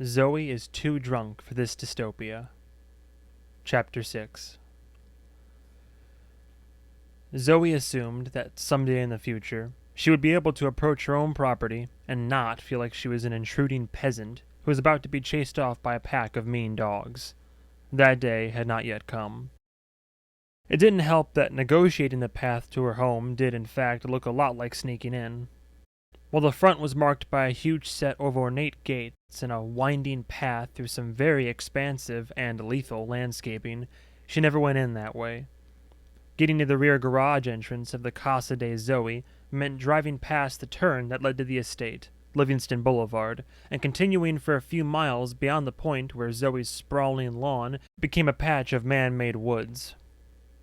Zoe is too drunk for this dystopia. Chapter 6. Zoe assumed that someday in the future, she would be able to approach her own property and not feel like she was an intruding peasant who was about to be chased off by a pack of mean dogs. That day had not yet come. It didn't help that negotiating the path to her home did in fact look a lot like sneaking in. While the front was marked by a huge set of ornate gates and a winding path through some very expansive and lethal landscaping, she never went in that way. Getting to the rear garage entrance of the Casa de Zoe meant driving past the turn that led to the estate, Livingston Boulevard, and continuing for a few miles beyond the point where Zoe's sprawling lawn became a patch of man-made woods.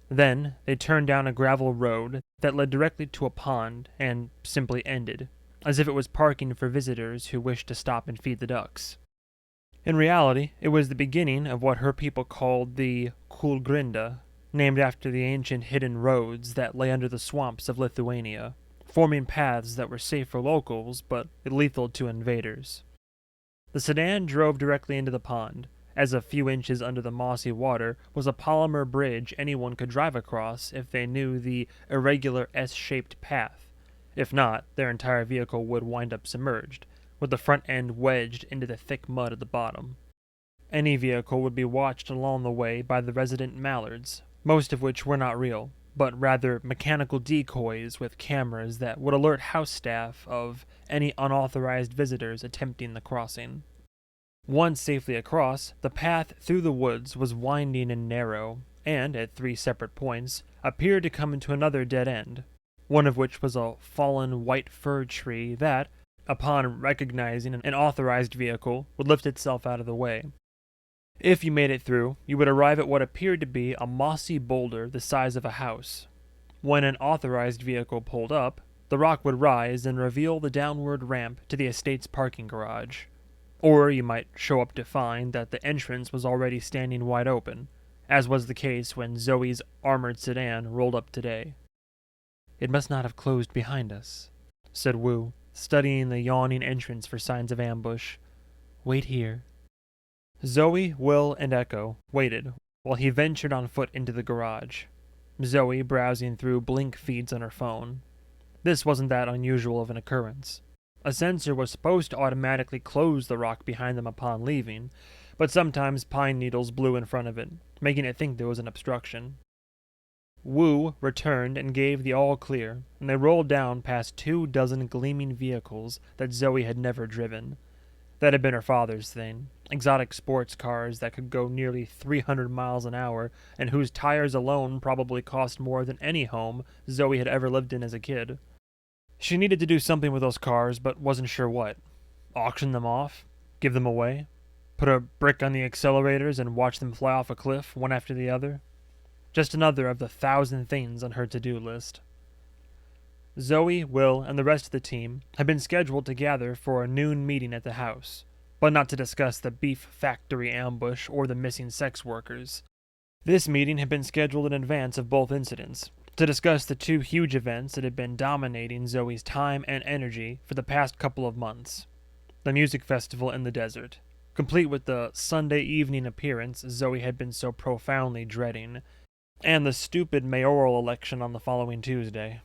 Then they turned down a gravel road that led directly to a pond and simply ended, as if it was parking for visitors who wished to stop and feed the ducks. In reality, it was the beginning of what her people called the Kulgrinda, named after the ancient hidden roads that lay under the swamps of Lithuania, forming paths that were safe for locals but lethal to invaders. The sedan drove directly into the pond, as a few inches under the mossy water was a polymer bridge anyone could drive across if they knew the irregular S-shaped path. If not, their entire vehicle would wind up submerged, with the front end wedged into the thick mud at the bottom. Any vehicle would be watched along the way by the resident mallards, most of which were not real, but rather mechanical decoys with cameras that would alert house staff of any unauthorized visitors attempting the crossing. Once safely across, the path through the woods was winding and narrow, and, at 3 separate points, appeared to come into another dead end, one of which was a fallen white fir tree that, upon recognizing an authorized vehicle, would lift itself out of the way. If you made it through, you would arrive at what appeared to be a mossy boulder the size of a house. When an authorized vehicle pulled up, the rock would rise and reveal the downward ramp to the estate's parking garage. Or you might show up to find that the entrance was already standing wide open, as was the case when Zoe's armored sedan rolled up today. "It must not have closed behind us," said Wu, studying the yawning entrance for signs of ambush. "Wait here." Zoe, Will, and Echo waited while he ventured on foot into the garage, Zoe browsing through blink feeds on her phone. This wasn't that unusual of an occurrence. A sensor was supposed to automatically close the rock behind them upon leaving, but sometimes pine needles blew in front of it, making it think there was an obstruction. Wu returned and gave the all-clear, and they rolled down past 24 gleaming vehicles that Zoe had never driven. That had been her father's thing, exotic sports cars that could go nearly 300 miles an hour and whose tires alone probably cost more than any home Zoe had ever lived in as a kid. She needed to do something with those cars, but wasn't sure what. Auction them off? Give them away? Put a brick on the accelerators and watch them fly off a cliff, one after the other? Just another of the 1,000 things on her to-do list. Zoe, Will, and the rest of the team had been scheduled to gather for a noon meeting at the house, but not to discuss the beef factory ambush or the missing sex workers. This meeting had been scheduled in advance of both incidents, to discuss the 2 huge events that had been dominating Zoe's time and energy for the past couple of months. The music festival in the desert, complete with the Sunday evening appearance Zoe had been so profoundly dreading, and the stupid mayoral election on the following Tuesday.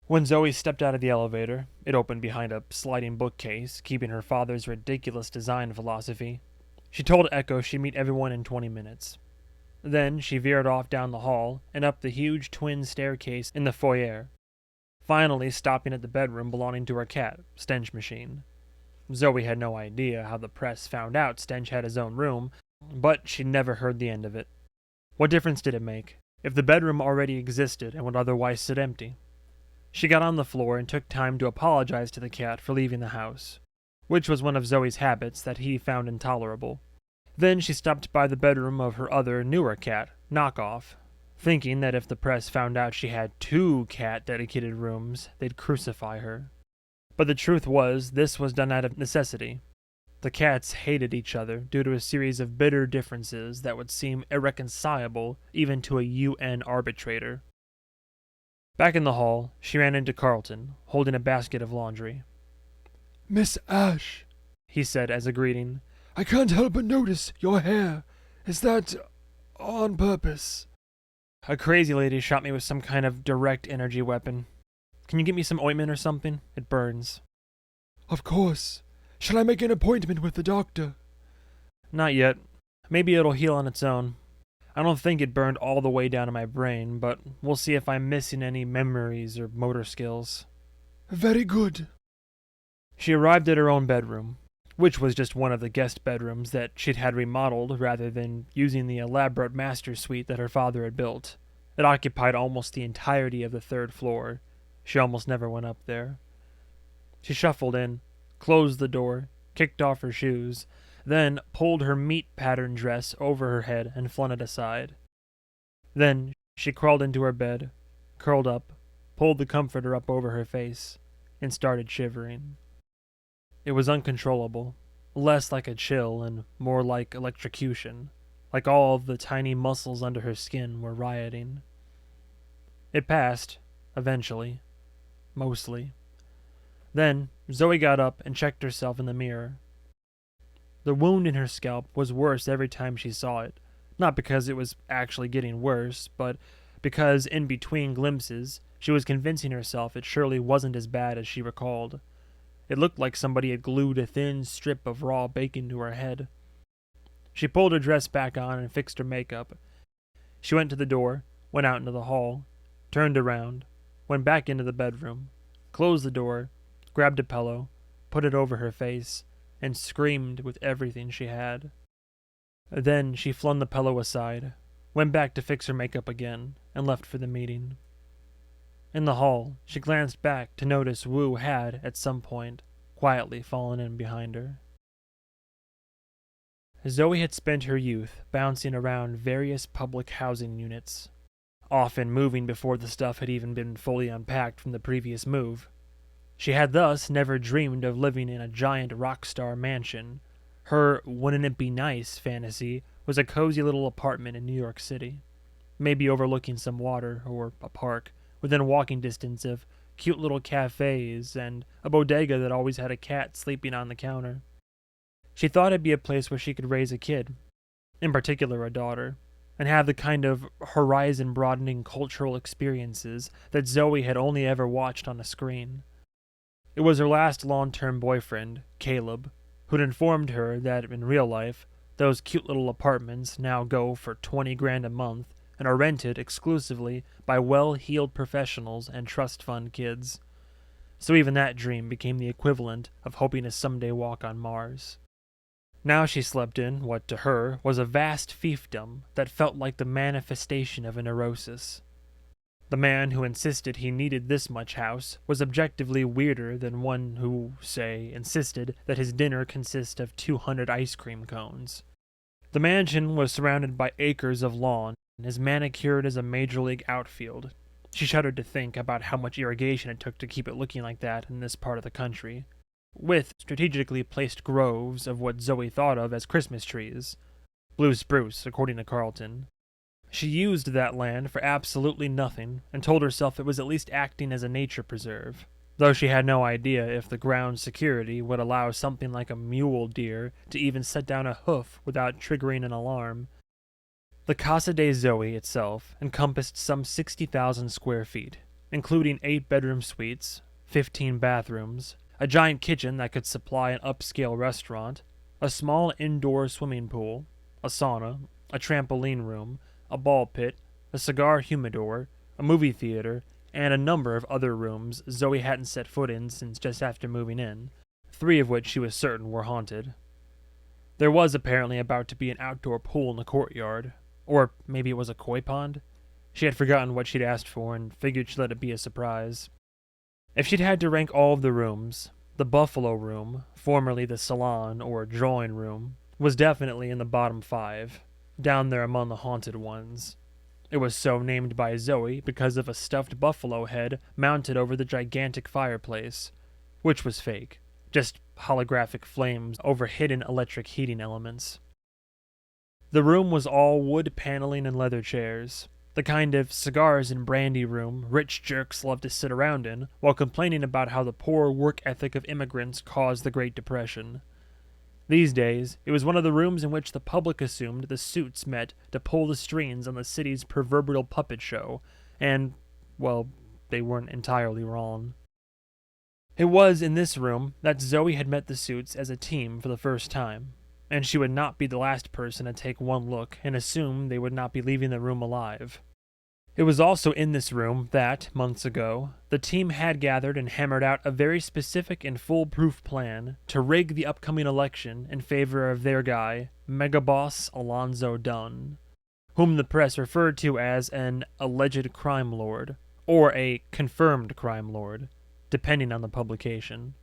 When Zoe stepped out of the elevator, it opened behind a sliding bookcase, keeping her father's ridiculous design philosophy. She told Echo she'd meet everyone in 20 minutes. Then she veered off down the hall and up the huge twin staircase in the foyer, finally stopping at the bedroom belonging to her cat, Stench Machine. Zoe had no idea how the press found out Stench had his own room, but she'd never heard the end of it. What difference did it make, if the bedroom already existed and would otherwise sit empty? She got on the floor and took time to apologize to the cat for leaving the house, which was one of Zoe's habits that he found intolerable. Then she stopped by the bedroom of her other, newer cat, Knockoff, thinking that if the press found out she had 2 cat-dedicated rooms, they'd crucify her. But the truth was, this was done out of necessity. The cats hated each other due to a series of bitter differences that would seem irreconcilable even to a UN arbitrator. Back in the hall, she ran into Carlton, holding a basket of laundry. "Miss Ashe," he said as a greeting. I can't help but notice your hair. Is that on purpose? A crazy lady shot me with some kind of direct energy weapon. Can you get me some ointment or something? It burns. Of course. Shall I make an appointment with the doctor? Not yet. Maybe it'll heal on its own. I don't think it burned all the way down to my brain, but we'll see if I'm missing any memories or motor skills. Very good. She arrived at her own bedroom, which was just one of the guest bedrooms that she'd had remodeled rather than using the elaborate master suite that her father had built. It occupied almost the entirety of the third floor. She almost never went up there. She shuffled in, closed the door, kicked off her shoes, then pulled her meat-patterned dress over her head and flung it aside. Then she crawled into her bed, curled up, pulled the comforter up over her face, and started shivering. It was uncontrollable, less like a chill and more like electrocution, like all of the tiny muscles under her skin were rioting. It passed, eventually, mostly. Then Zoe got up and checked herself in the mirror. The wound in her scalp was worse every time she saw it, not because it was actually getting worse, but because in between glimpses she was convincing herself it surely wasn't as bad as she recalled. It looked like somebody had glued a thin strip of raw bacon to her head. She pulled her dress back on and fixed her makeup. She went to the door, went out into the hall, turned around, went back into the bedroom, closed the door, grabbed a pillow, put it over her face, and screamed with everything she had. Then she flung the pillow aside, went back to fix her makeup again, and left for the meeting. In the hall, she glanced back to notice Wu had, at some point, quietly fallen in behind her. Zoe had spent her youth bouncing around various public housing units, often moving before the stuff had even been fully unpacked from the previous move. She had thus never dreamed of living in a giant rock star mansion. Her wouldn't it be nice fantasy was a cozy little apartment in New York City, maybe overlooking some water or a park, within walking distance of cute little cafes and a bodega that always had a cat sleeping on the counter. She thought it'd be a place where she could raise a kid, in particular a daughter, and have the kind of horizon-broadening cultural experiences that Zoe had only ever watched on a screen. It was her last long-term boyfriend, Caleb, who'd informed her that in real life, those cute little apartments now go for $20,000 a month and are rented exclusively by well-heeled professionals and trust fund kids. So even that dream became the equivalent of hoping to someday walk on Mars. Now she slept in what to her was a vast fiefdom that felt like the manifestation of a neurosis. The man who insisted he needed this much house was objectively weirder than one who, say, insisted that his dinner consist of 200 ice cream cones. The mansion was surrounded by acres of lawn, as manicured as a major league outfield. She shuddered to think about how much irrigation it took to keep it looking like that in this part of the country, with strategically placed groves of what Zoe thought of as Christmas trees. Blue spruce, according to Carlton. She used that land for absolutely nothing, and told herself it was at least acting as a nature preserve, though she had no idea if the ground security would allow something like a mule deer to even set down a hoof without triggering an alarm. The Casa de Zoe itself encompassed some 60,000 square feet, including 8-bedroom suites, 15 bathrooms, a giant kitchen that could supply an upscale restaurant, a small indoor swimming pool, a sauna, a trampoline room, a ball pit, a cigar humidor, a movie theater, and a number of other rooms Zoe hadn't set foot in since just after moving in, 3 of which she was certain were haunted. There was apparently about to be an outdoor pool in the courtyard, or maybe it was a koi pond. She had forgotten what she'd asked for and figured she'd let it be a surprise. If she'd had to rank all of the rooms, the Buffalo Room, formerly the salon or drawing room, was definitely in the bottom 5. Down there among the haunted ones. It was so named by Zoe because of a stuffed buffalo head mounted over the gigantic fireplace, which was fake, just holographic flames over hidden electric heating elements. The room was all wood paneling and leather chairs, the kind of cigars and brandy room rich jerks love to sit around in while complaining about how the poor work ethic of immigrants caused the Great Depression. These days, it was one of the rooms in which the public assumed the suits met to pull the strings on the city's proverbial puppet show, and, well, they weren't entirely wrong. It was in this room that Zoe had met the suits as a team for the first time, and she would not be the last person to take one look and assume they would not be leaving the room alive. It was also in this room that, months ago, the team had gathered and hammered out a very specific and foolproof plan to rig the upcoming election in favor of their guy, Megaboss Alonzo Dunn, whom the press referred to as an alleged crime lord, or a confirmed crime lord, depending on the publication.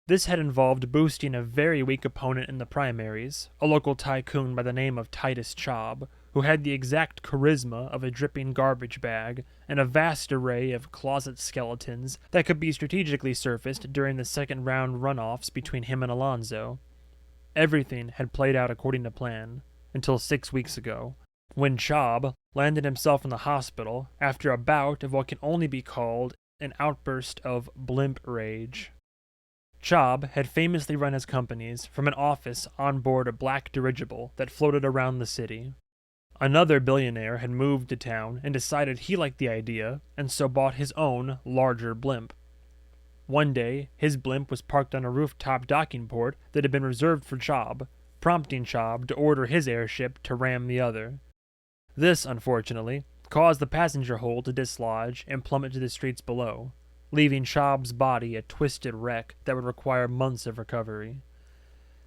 This had involved boosting a very weak opponent in the primaries, a local tycoon by the name of Titus Chaub, who had the exact charisma of a dripping garbage bag and a vast array of closet skeletons that could be strategically surfaced during the second round runoffs between him and Alonzo. Everything had played out according to plan, until 6 weeks ago, when Chaub landed himself in the hospital after a bout of what can only be called an outburst of blimp rage. Chaub had famously run his companies from an office on board a black dirigible that floated around the city. Another billionaire had moved to town and decided he liked the idea, and so bought his own, larger blimp. One day, his blimp was parked on a rooftop docking port that had been reserved for Chaub, prompting Chaub to order his airship to ram the other. This, unfortunately, caused the passenger hold to dislodge and plummet to the streets below, leaving Chaub's body a twisted wreck that would require months of recovery.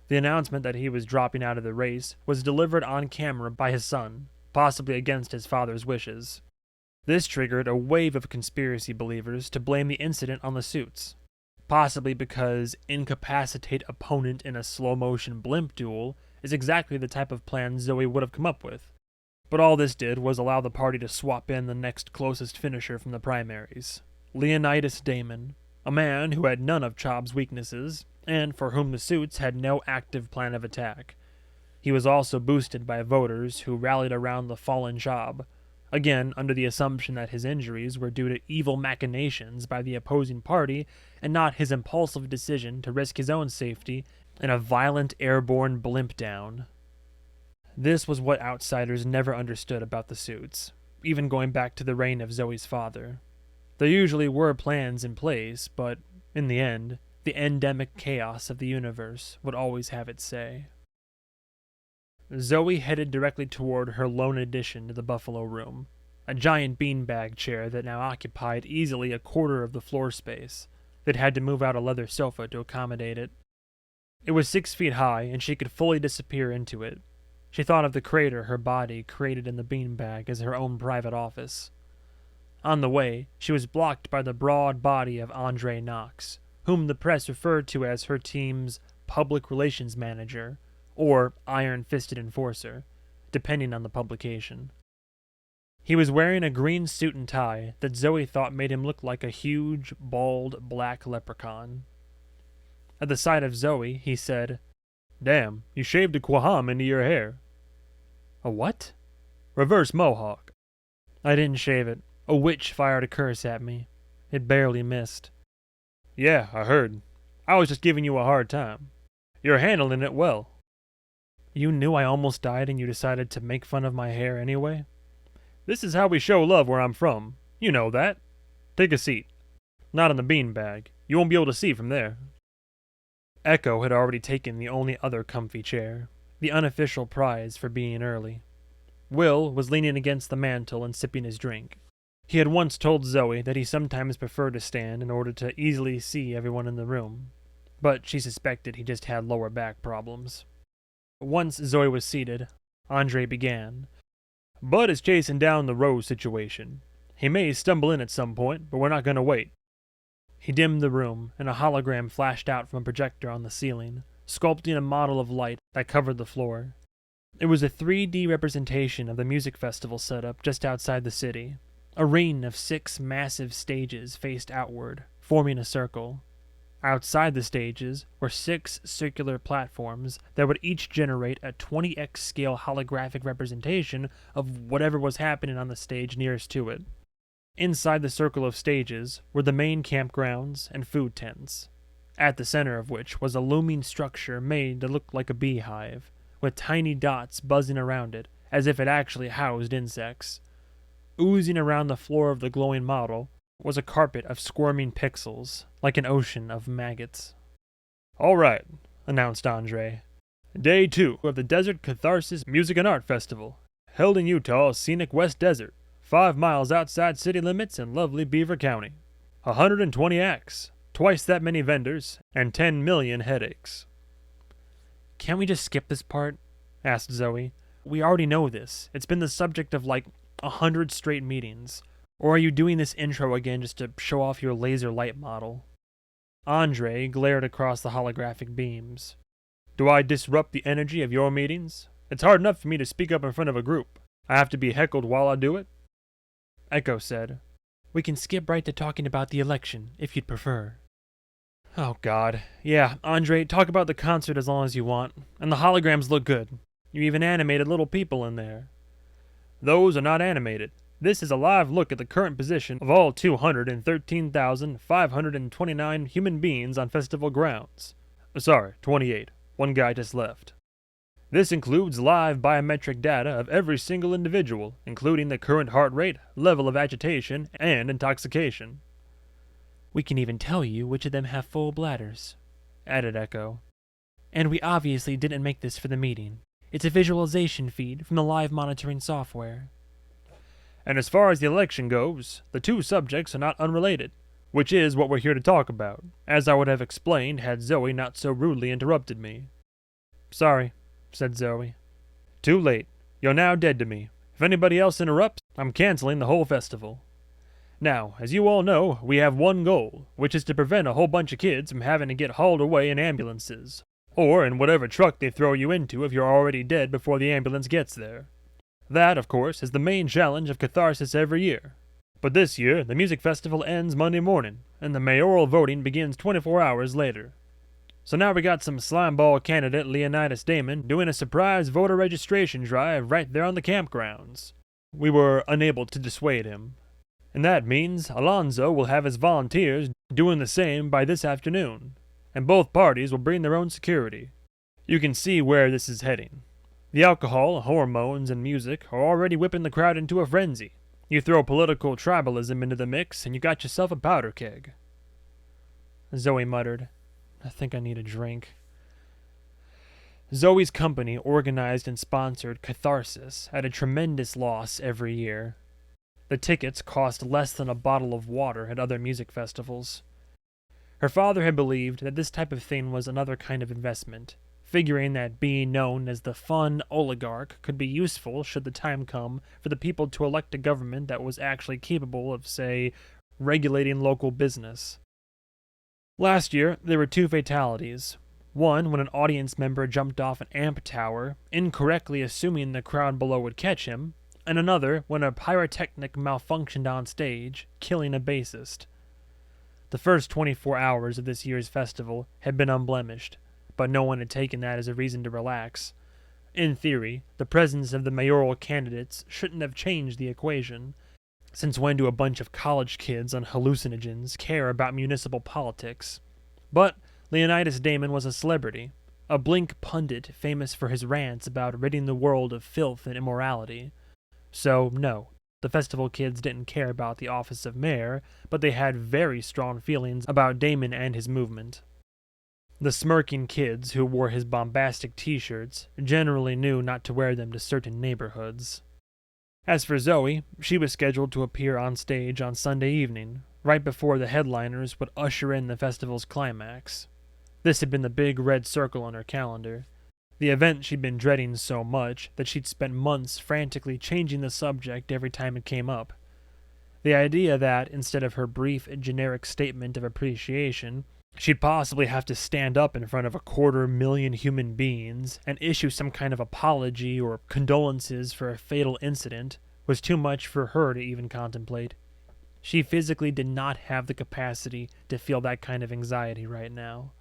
The announcement that he was dropping out of the race was delivered on camera by his son, possibly against his father's wishes. This triggered a wave of conspiracy believers to blame the incident on the suits, possibly because incapacitate opponent in a slow-motion blimp duel is exactly the type of plan Zoe would have come up with. But all this did was allow the party to swap in the next closest finisher from the primaries, Leonidas Damon, a man who had none of Chaub's weaknesses, and for whom the suits had no active plan of attack. He was also boosted by voters who rallied around the fallen Chaub, again under the assumption that his injuries were due to evil machinations by the opposing party and not his impulsive decision to risk his own safety in a violent airborne blimp down. This was what outsiders never understood about the suits, even going back to the reign of Zoe's father. There usually were plans in place, but, in the end, the endemic chaos of the universe would always have its say. Zoe headed directly toward her lone addition to the Buffalo Room, a giant beanbag chair that now occupied easily a quarter of the floor space. They'd had to move out a leather sofa to accommodate it. It was 6 feet high, and she could fully disappear into it. She thought of the crater her body created in the beanbag as her own private office. On the way, she was blocked by the broad body of Andre Knox, whom the press referred to as her team's public relations manager, or iron-fisted enforcer, depending on the publication. He was wearing a green suit and tie that Zoe thought made him look like a huge, bald, black leprechaun. At the sight of Zoe, he said, "Damn, you shaved a quaham into your hair." "A what?" "Reverse mohawk." "I didn't shave it. A witch fired a curse at me. It barely missed." "Yeah, I heard. I was just giving you a hard time. You're handling it well." "You knew I almost died and you decided to make fun of my hair anyway?" "This is how we show love where I'm from. You know that. Take a seat. Not in the beanbag. You won't be able to see from there." Echo had already taken the only other comfy chair, the unofficial prize for being early. Will was leaning against the mantel and sipping his drink. He had once told Zoe that he sometimes preferred to stand in order to easily see everyone in the room, but she suspected he just had lower back problems. Once Zoe was seated, Andre began. "Bud is chasing down the Rose situation. He may stumble in at some point, but we're not going to wait." He dimmed the room, and a hologram flashed out from a projector on the ceiling, sculpting a model of light that covered the floor. It was a 3D representation of the music festival setup just outside the city. A ring of 6 massive stages faced outward, forming a circle. Outside the stages were 6 circular platforms that would each generate a 20x scale holographic representation of whatever was happening on the stage nearest to it. Inside the circle of stages were the main campgrounds and food tents. at the center of which was a looming structure made to look like a beehive, with tiny dots buzzing around it, as if it actually housed insects. Oozing around the floor of the glowing model was a carpet of squirming pixels, like an ocean of maggots. "All right," announced Andre. "Day 2 of the Desert Catharsis Music and Art Festival, held in Utah's scenic West Desert, 5 miles outside city limits in lovely Beaver County. 120 acts, twice that many vendors, and 10 million headaches." "Can't we just skip this part?" asked Zoe. "We already know this. It's been the subject of like 100 straight meetings. Or are you doing this intro again just to show off your laser light model?" Andre glared across the holographic beams. "Do I disrupt the energy of your meetings? It's hard enough for me to speak up in front of a group. I have to be heckled while I do it?" Echo said, "We can skip right to talking about the election, if you'd prefer." "Oh God. Yeah, Andre, talk about the concert as long as you want. And the holograms look good. You even animated little people in there." "Those are not animated. This is a live look at the current position of all 213,529 human beings on festival grounds. Sorry, 28. One guy just left. This includes live biometric data of every single individual, including the current heart rate, level of agitation, and intoxication." "We can even tell you which of them have full bladders," added Echo. "And we obviously didn't make this for the meeting. It's a visualization feed from the live monitoring software." "And as far as the election goes, the two subjects are not unrelated, which is what we're here to talk about, as I would have explained had Zoe not so rudely interrupted me." "Sorry," said Zoe. "Too late. You're now dead to me. If anybody else interrupts, I'm canceling the whole festival. Now, as you all know, we have one goal, which is to prevent a whole bunch of kids from having to get hauled away in ambulances, or in whatever truck they throw you into if you're already dead before the ambulance gets there. That, of course, is the main challenge of Catharsis every year. But this year, the music festival ends Monday morning, and the mayoral voting begins 24 hours later. So now we got some slimeball candidate Leonidas Damon doing a surprise voter registration drive right there on the campgrounds. We were unable to dissuade him. And that means Alonzo will have his volunteers doing the same by this afternoon, and both parties will bring their own security. You can see where this is heading. The alcohol, hormones, and music are already whipping the crowd into a frenzy. You throw political tribalism into the mix, and you got yourself a powder keg." Zoe muttered, "I think I need a drink." Zoe's company organized and sponsored Catharsis at a tremendous loss every year. The tickets cost less than a bottle of water at other music festivals. Her father had believed that this type of thing was another kind of investment, figuring that being known as the fun oligarch could be useful should the time come for the people to elect a government that was actually capable of, say, regulating local business. Last year, there were 2 fatalities. One when an audience member jumped off an amp tower, incorrectly assuming the crowd below would catch him, and another when a pyrotechnic malfunctioned on stage, killing a bassist. The first 24 hours of this year's festival had been unblemished, but no one had taken that as a reason to relax. In theory, the presence of the mayoral candidates shouldn't have changed the equation, since when do a bunch of college kids on hallucinogens care about municipal politics? But Leonidas Damon was a celebrity, a blink pundit famous for his rants about ridding the world of filth and immorality. So, no, the festival kids didn't care about the office of mayor, but they had very strong feelings about Damon and his movement. The smirking kids who wore his bombastic t-shirts generally knew not to wear them to certain neighborhoods. As for Zoe, she was scheduled to appear on stage on Sunday evening, right before the headliners would usher in the festival's climax. This had been the big red circle on her calendar, the event she'd been dreading so much that she'd spent months frantically changing the subject every time it came up. The idea that, instead of her brief, generic statement of appreciation, she'd possibly have to stand up in front of 250,000 human beings and issue some kind of apology or condolences for a fatal incident was too much for her to even contemplate. She physically did not have the capacity to feel that kind of anxiety right now.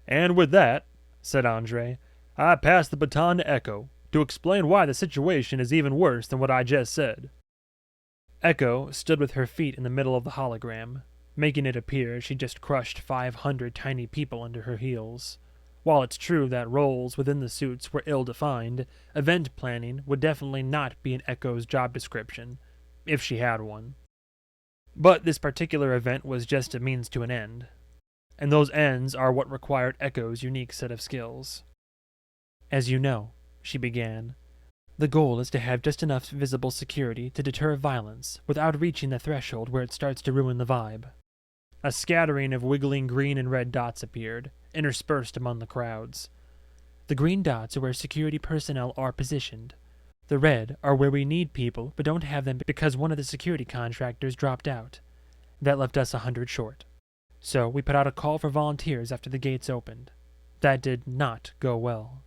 "And with that," said Andre, "I pass the baton to Echo to explain why the situation is even worse than what I just said." Echo stood with her feet in the middle of the hologram, making it appear she just crushed 500 tiny people under her heels. While it's true that roles within the suits were ill-defined, event planning would definitely not be in Echo's job description, if she had one. But this particular event was just a means to an end, and those ends are what required Echo's unique set of skills. As you know, she began, the goal is to have just enough visible security to deter violence without reaching the threshold where it starts to ruin the vibe. A scattering of wiggling green and red dots appeared, interspersed among the crowds. The green dots are where security personnel are positioned. The red are where we need people but don't have them because one of the security contractors dropped out. That left us 100 short. So we put out a call for volunteers after the gates opened. That did not go well.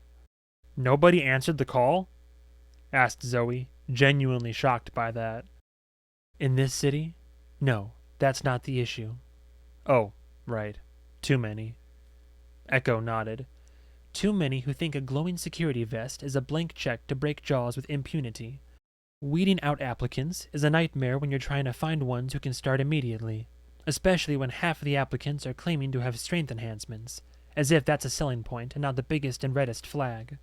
Nobody answered the call? Asked Zoe, genuinely shocked by that. In this city? No, that's not the issue. Oh, right. Too many. Echo nodded. Too many who think a glowing security vest is a blank check to break jaws with impunity. Weeding out applicants is a nightmare when you're trying to find ones who can start immediately, especially when half of the applicants are claiming to have strength enhancements, as if that's a selling point and not the biggest and reddest flag.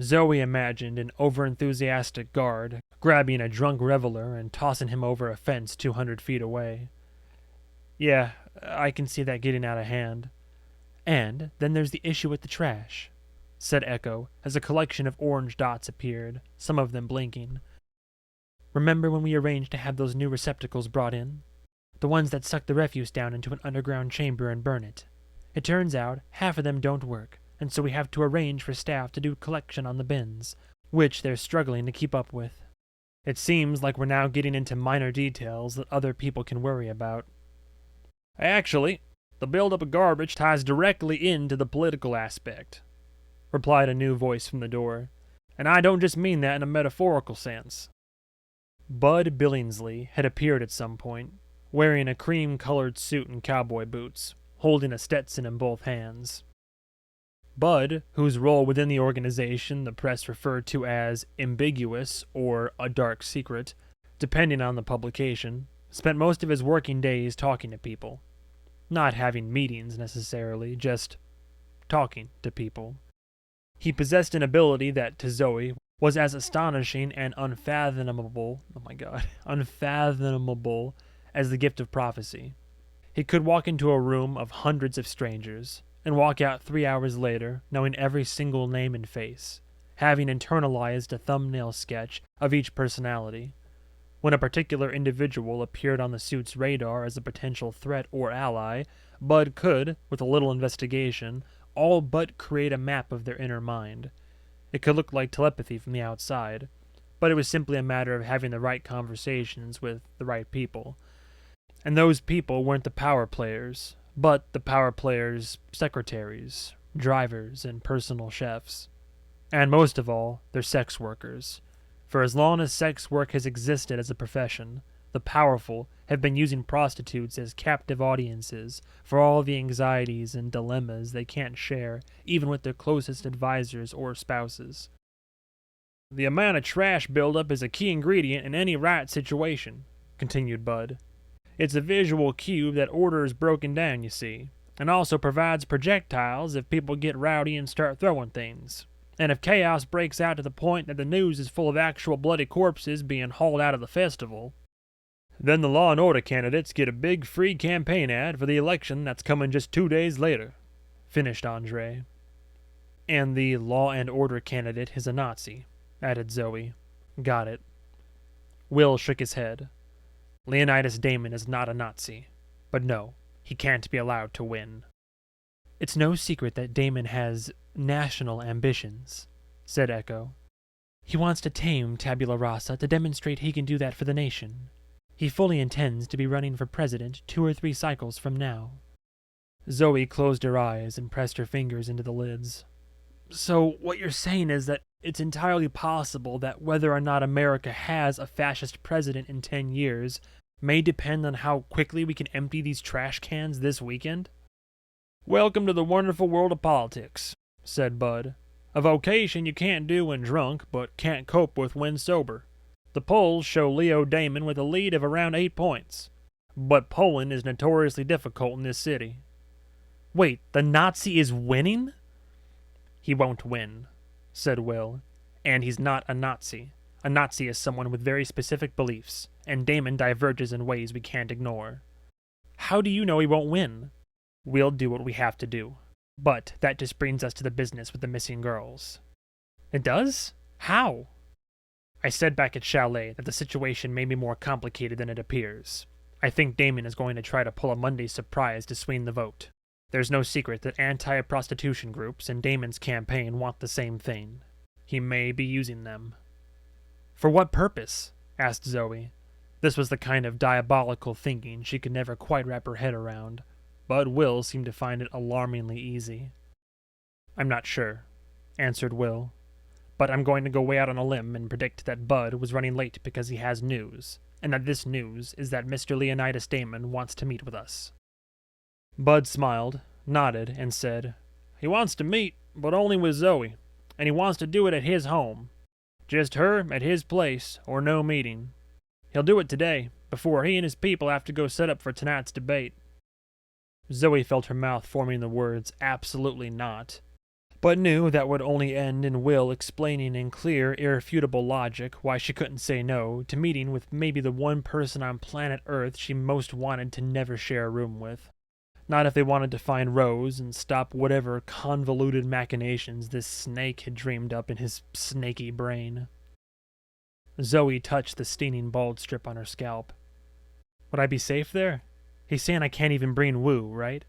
Zoe imagined an overenthusiastic guard grabbing a drunk reveler and tossing him over a fence 200 feet away. Yeah, I can see that getting out of hand. And then there's the issue with the trash, said Echo as a collection of orange dots appeared, some of them blinking. Remember when we arranged to have those new receptacles brought in? The ones that suck the refuse down into an underground chamber and burn it. It turns out half of them don't work, and so we have to arrange for staff to do collection on the bins, which they're struggling to keep up with. It seems like we're now getting into minor details that other people can worry about. Actually, the buildup of garbage ties directly into the political aspect, replied a new voice from the door, and I don't just mean that in a metaphorical sense. Bud Billingsley had appeared at some point, wearing a cream-colored suit and cowboy boots, holding a Stetson in both hands. Bud, whose role within the organization the press referred to as ambiguous or a dark secret, depending on the publication, spent most of his working days talking to people. Not having meetings necessarily, just talking to people. He possessed an ability that, to Zoe, was as astonishing and unfathomable as the gift of prophecy. He could walk into a room of hundreds of strangers, and walk out 3 hours later knowing every single name and face, having internalized a thumbnail sketch of each personality. When a particular individual appeared on the suit's radar as a potential threat or ally, Bud could, with a little investigation, all but create a map of their inner mind. It could look like telepathy from the outside, but it was simply a matter of having the right conversations with the right people. And those people weren't the power players, but the power players' secretaries, drivers, and personal chefs. And most of all, they're sex workers. For as long as sex work has existed as a profession, the powerful have been using prostitutes as captive audiences for all the anxieties and dilemmas they can't share even with their closest advisors or spouses. The amount of trash buildup is a key ingredient in any riot situation, continued Bud. It's a visual cue that order is broken down, you see, and also provides projectiles if people get rowdy and start throwing things. And if chaos breaks out to the point that the news is full of actual bloody corpses being hauled out of the festival, then the Law and Order candidates get a big free campaign ad for the election that's coming just 2 days later, finished Andre. And the Law and Order candidate is a Nazi, added Zoe. Got it. Will shook his head. Leonidas Damon is not a Nazi, but no, he can't be allowed to win. It's no secret that Damon has national ambitions, said Echo. He wants to tame Tabula Rasa to demonstrate he can do that for the nation. He fully intends to be running for president 2 or 3 cycles from now. Zoe closed her eyes and pressed her fingers into the lids. So what you're saying is that it's entirely possible that whether or not America has a fascist president in 10 years may depend on how quickly we can empty these trash cans this weekend? Welcome to the wonderful world of politics, said Bud. A vocation you can't do when drunk, but can't cope with when sober. The polls show Leo Damon with a lead of around 8 points. But Poland is notoriously difficult in this city. Wait, the Nazi is winning? He won't win, said Will. And he's not a Nazi. A Nazi is someone with very specific beliefs, and Damon diverges in ways we can't ignore. How do you know he won't win? We'll do what we have to do. But that just brings us to the business with the missing girls. It does? How? I said back at Chalet that the situation may be more complicated than it appears. I think Damon is going to try to pull a Monday surprise to swing the vote. There's no secret that anti-prostitution groups and Damon's campaign want the same thing. He may be using them. For what purpose? Asked Zoe. This was the kind of diabolical thinking she could never quite wrap her head around, but Will seemed to find it alarmingly easy. I'm not sure, answered Will, but I'm going to go way out on a limb and predict that Bud was running late because he has news, and that this news is that Mr. Leonidas Damon wants to meet with us. Bud smiled, nodded, and said, He wants to meet, but only with Zoe, and he wants to do it at his home. Just her at his place, or no meeting. He'll do it today, before he and his people have to go set up for tonight's debate. Zoe felt her mouth forming the words, absolutely not, but knew that would only end in Will explaining in clear, irrefutable logic why she couldn't say no to meeting with maybe the one person on planet Earth she most wanted to never share a room with. Not if they wanted to find Rose and stop whatever convoluted machinations this snake had dreamed up in his snaky brain. Zoe touched the stinging bald strip on her scalp. Would I be safe there? He's saying I can't even bring Wu, right?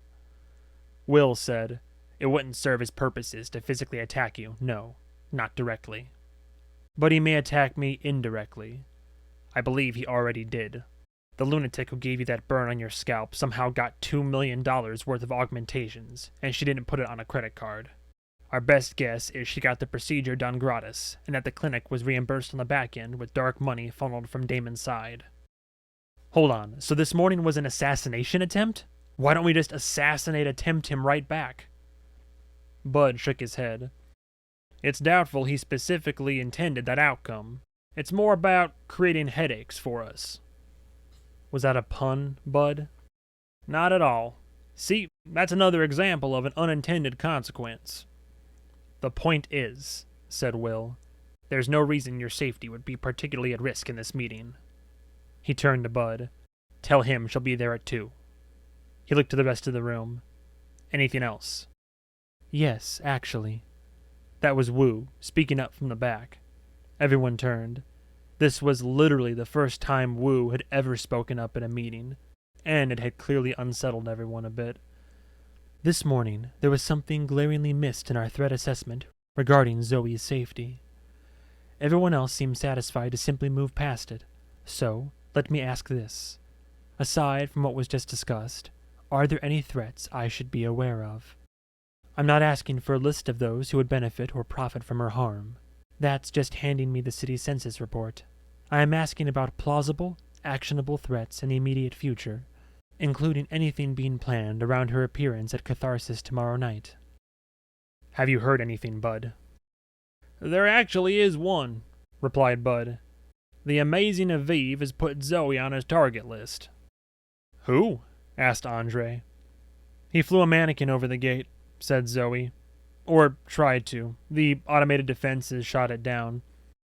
Will said, It wouldn't serve his purposes to physically attack you, no, not directly. But he may attack me indirectly. I believe he already did. The lunatic who gave you that burn on your scalp somehow got $2 million worth of augmentations, and she didn't put it on a credit card. Our best guess is she got the procedure done gratis, and that the clinic was reimbursed on the back end with dark money funneled from Damon's side. Hold on, so this morning was an assassination attempt? Why don't we just attempt him right back? Bud shook his head. It's doubtful he specifically intended that outcome. It's more about creating headaches for us. Was that a pun, Bud? Not at all. See, that's another example of an unintended consequence. The point is, said Will, there's no reason your safety would be particularly at risk in this meeting. He turned to Bud. Tell him she'll be there at 2. He looked to the rest of the room. Anything else? Yes, actually. That was Wu, speaking up from the back. Everyone turned. This was literally the first time Wu had ever spoken up at a meeting, and it had clearly unsettled everyone a bit. This morning, there was something glaringly missed in our threat assessment regarding Zoe's safety. Everyone else seemed satisfied to simply move past it. So, let me ask this. Aside from what was just discussed, are there any threats I should be aware of? I'm not asking for a list of those who would benefit or profit from her harm. That's just handing me the city's census report. I am asking about plausible, actionable threats in the immediate future, including anything being planned around her appearance at Catharsis tomorrow night. Have you heard anything, Bud? There actually is one, replied Bud. The amazing Aviv has put Zoe on his target list. Who? Asked Andre. He flew a mannequin over the gate, said Zoe. Or tried to. The automated defenses shot it down.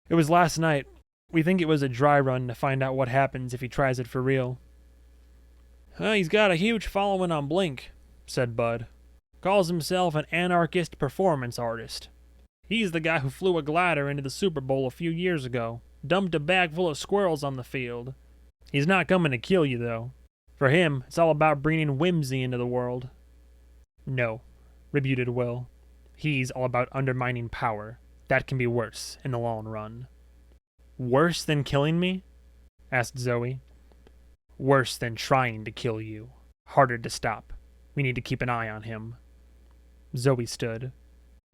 It was last night. We think it was a dry run to find out what happens if he tries it for real. He's got a huge following on Blink, said Bud. Calls himself an anarchist performance artist. He's the guy who flew a glider into the Super Bowl a few years ago, dumped a bag full of squirrels on the field. He's not coming to kill you, though. For him, it's all about bringing whimsy into the world. No, rebutted Will. He's all about undermining power. That can be worse in the long run. Worse than killing me? Asked Zoe. Worse than trying to kill you. Harder to stop. We need to keep an eye on him. Zoe stood.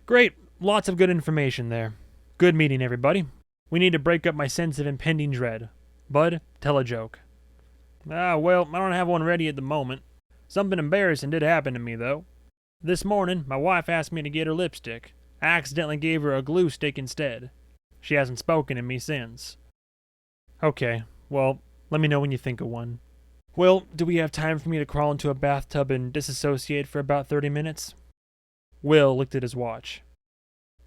Great. Lots of good information there. Good meeting, everybody. We need to break up my sense of impending dread. Bud, tell a joke. Well, I don't have one ready at the moment. Something embarrassing did happen to me, though. This morning, my wife asked me to get her lipstick. I accidentally gave her a glue stick instead. She hasn't spoken to me since. Okay, well, let me know when you think of one. Will, do we have time for me to crawl into a bathtub and disassociate for about 30 minutes? Will looked at his watch.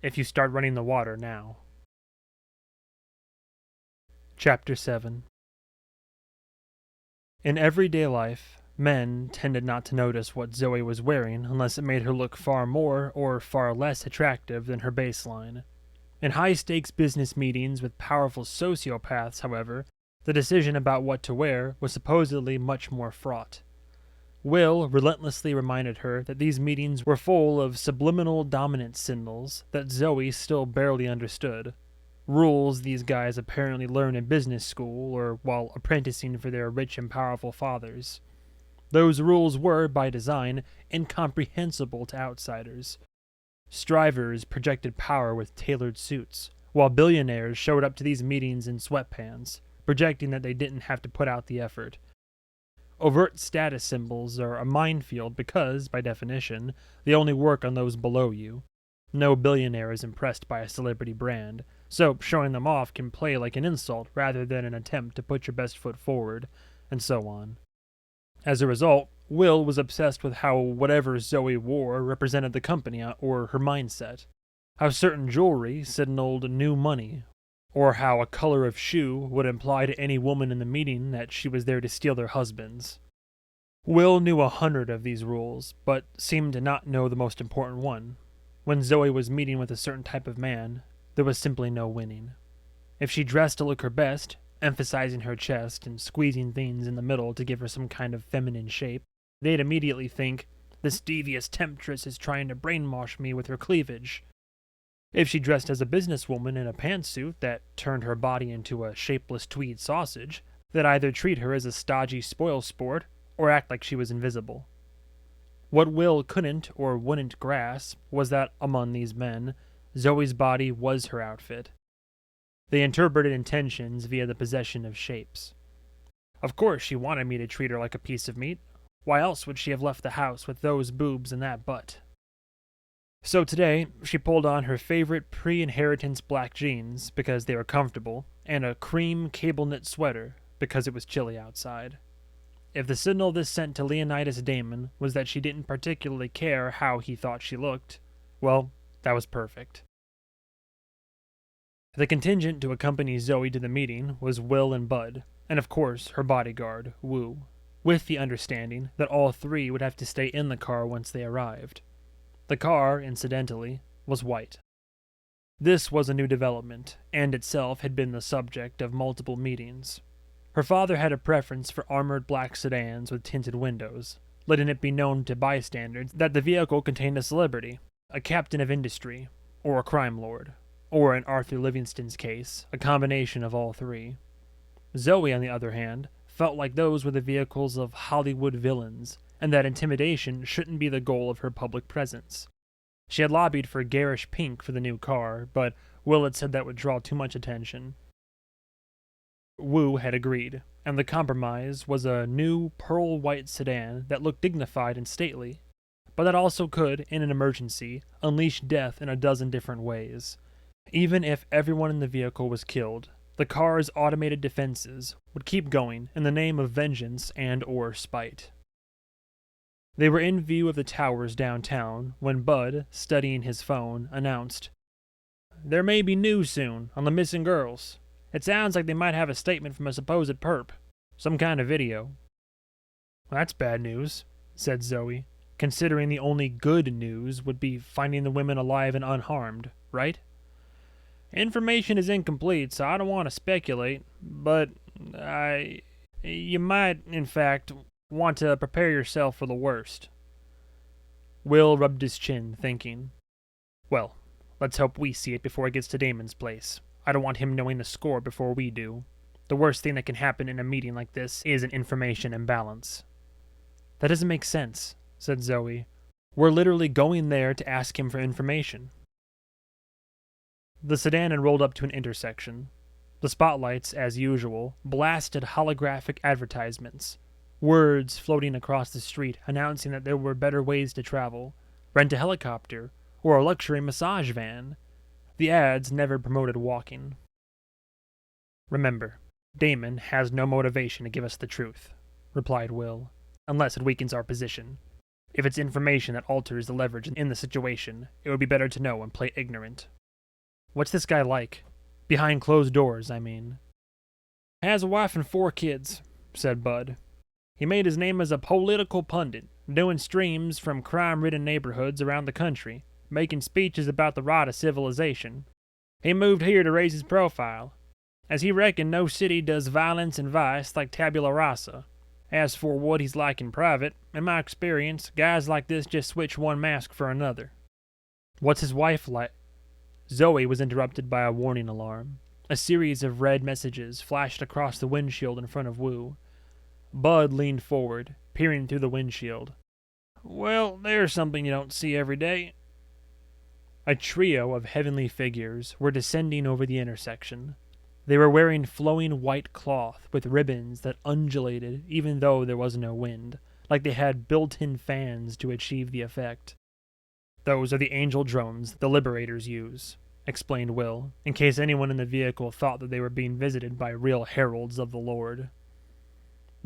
If you start running the water now. Chapter 7. In everyday life, men tended not to notice what Zoe was wearing unless it made her look far more or far less attractive than her baseline. In high-stakes business meetings with powerful sociopaths, however, the decision about what to wear was supposedly much more fraught. Will relentlessly reminded her that these meetings were full of subliminal dominance symbols that Zoe still barely understood. Rules these guys apparently learn in business school or while apprenticing for their rich and powerful fathers. Those rules were, by design, incomprehensible to outsiders. Strivers projected power with tailored suits, while billionaires showed up to these meetings in sweatpants, projecting that they didn't have to put out the effort. Overt status symbols are a minefield because, by definition, they only work on those below you. No billionaire is impressed by a celebrity brand, so showing them off can play like an insult rather than an attempt to put your best foot forward, and so on. As a result, Will was obsessed with how whatever Zoe wore represented the company or her mindset, how certain jewelry signaled new money, or how a color of shoe would imply to any woman in the meeting that she was there to steal their husbands. Will knew 100 of these rules, but seemed to not know the most important one. When Zoe was meeting with a certain type of man, there was simply no winning. If she dressed to look her best, emphasizing her chest and squeezing things in the middle to give her some kind of feminine shape, they'd immediately think, "This devious temptress is trying to brainwash me with her cleavage." If she dressed as a businesswoman in a pantsuit that turned her body into a shapeless tweed sausage, they'd either treat her as a stodgy spoilsport or act like she was invisible. What Will couldn't or wouldn't grasp was that, among these men, Zoe's body was her outfit. They interpreted intentions via the possession of shapes. Of course she wanted me to treat her like a piece of meat. Why else would she have left the house with those boobs and that butt? So today, she pulled on her favorite pre-inheritance black jeans because they were comfortable, and a cream cable-knit sweater because it was chilly outside. If the signal this sent to Leonidas Damon was that she didn't particularly care how he thought she looked, well, that was perfect. The contingent to accompany Zoe to the meeting was Will and Bud, and of course her bodyguard, Wu, with the understanding that all three would have to stay in the car once they arrived. The car, incidentally, was white. This was a new development, and itself had been the subject of multiple meetings. Her father had a preference for armored black sedans with tinted windows, letting it be known to bystanders that the vehicle contained a celebrity, a captain of industry, or a crime lord, or in Arthur Livingston's case, a combination of all three. Zoe, on the other hand, felt like those were the vehicles of Hollywood villains, and that intimidation shouldn't be the goal of her public presence. She had lobbied for garish pink for the new car, but Will had said that would draw too much attention. Wu had agreed, and the compromise was a new pearl-white sedan that looked dignified and stately, but that also could, in an emergency, unleash death in a dozen different ways. Even if everyone in the vehicle was killed, the car's automated defenses would keep going in the name of vengeance and/or spite. They were in view of the towers downtown when Bud, studying his phone, announced, "There may be news soon on the missing girls. It sounds like they might have a statement from a supposed perp. Some kind of video." "Well, that's bad news," said Zoe, considering the only good news would be finding the women alive and unharmed, right? "Information is incomplete, so I don't want to speculate, but you might, in fact, want to prepare yourself for the worst." Will rubbed his chin, thinking, "Well, let's hope we see it before it gets to Damon's place. I don't want him knowing the score before we do. The worst thing that can happen in a meeting like this is an information imbalance." "That doesn't make sense," said Zoe. "We're literally going there to ask him for information." The sedan had rolled up to an intersection. The spotlights, as usual, blasted holographic advertisements, words floating across the street announcing that there were better ways to travel, rent a helicopter, or a luxury massage van. The ads never promoted walking. "Remember, Damon has no motivation to give us the truth," replied Will, "unless it weakens our position. If it's information that alters the leverage in the situation, it would be better to know and play ignorant." "What's this guy like? Behind closed doors, I mean." "Has a wife and 4 kids," said Bud. "He made his name as a political pundit, doing streams from crime-ridden neighborhoods around the country, making speeches about the right of civilization. He moved here to raise his profile, as he reckoned no city does violence and vice like Tabula Rasa. As for what he's like in private, in my experience, guys like this just switch one mask for another." "What's his wife like?" Zoe was interrupted by a warning alarm. A series of red messages flashed across the windshield in front of Wu. Bud leaned forward, peering through the windshield. "Well, there's something you don't see every day." A trio of heavenly figures were descending over the intersection. They were wearing flowing white cloth with ribbons that undulated even though there was no wind, like they had built-in fans to achieve the effect. "Those are the angel drones the Liberators use," explained Will, in case anyone in the vehicle thought that they were being visited by real heralds of the Lord.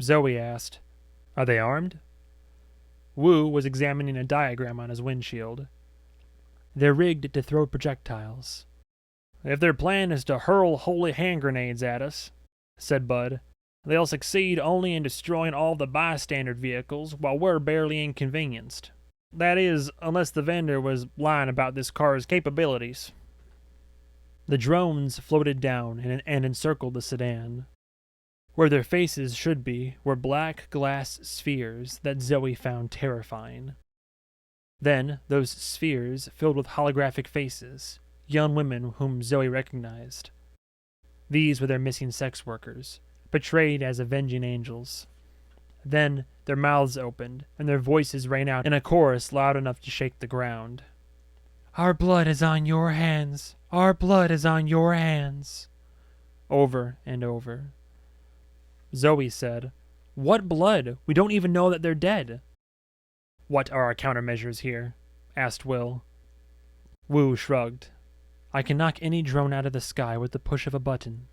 Zoe asked, "Are they armed?" Wu was examining a diagram on his windshield. "They're rigged to throw projectiles." "If their plan is to hurl holy hand grenades at us," said Bud, "they'll succeed only in destroying all the bystander vehicles while we're barely inconvenienced. That is, unless the vendor was lying about this car's capabilities." The drones floated down and encircled the sedan. Where their faces should be were black glass spheres that Zoe found terrifying. Then those spheres filled with holographic faces, young women whom Zoe recognized. These were their missing sex workers, portrayed as avenging angels. Then their mouths opened, and their voices rang out in a chorus loud enough to shake the ground. "Our blood is on your hands. Our blood is on your hands." Over and over. Zoe said, "What blood? We don't even know that they're dead." "What are our countermeasures here?" asked Will. Wu shrugged. "I can knock any drone out of the sky with the push of a button."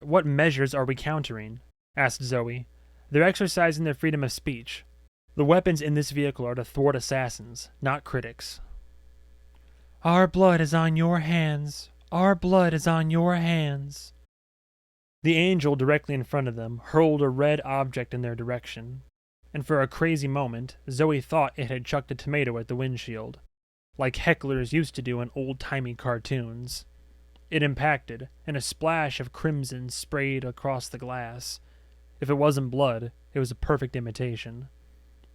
"What measures are we countering?" asked Zoe. "They're exercising their freedom of speech. The weapons in this vehicle are to thwart assassins, not critics." "Our blood is on your hands. Our blood is on your hands." The angel directly in front of them hurled a red object in their direction, and for a crazy moment, Zoe thought it had chucked a tomato at the windshield, like hecklers used to do in old-timey cartoons. It impacted, and a splash of crimson sprayed across the glass. If it wasn't blood, it was a perfect imitation.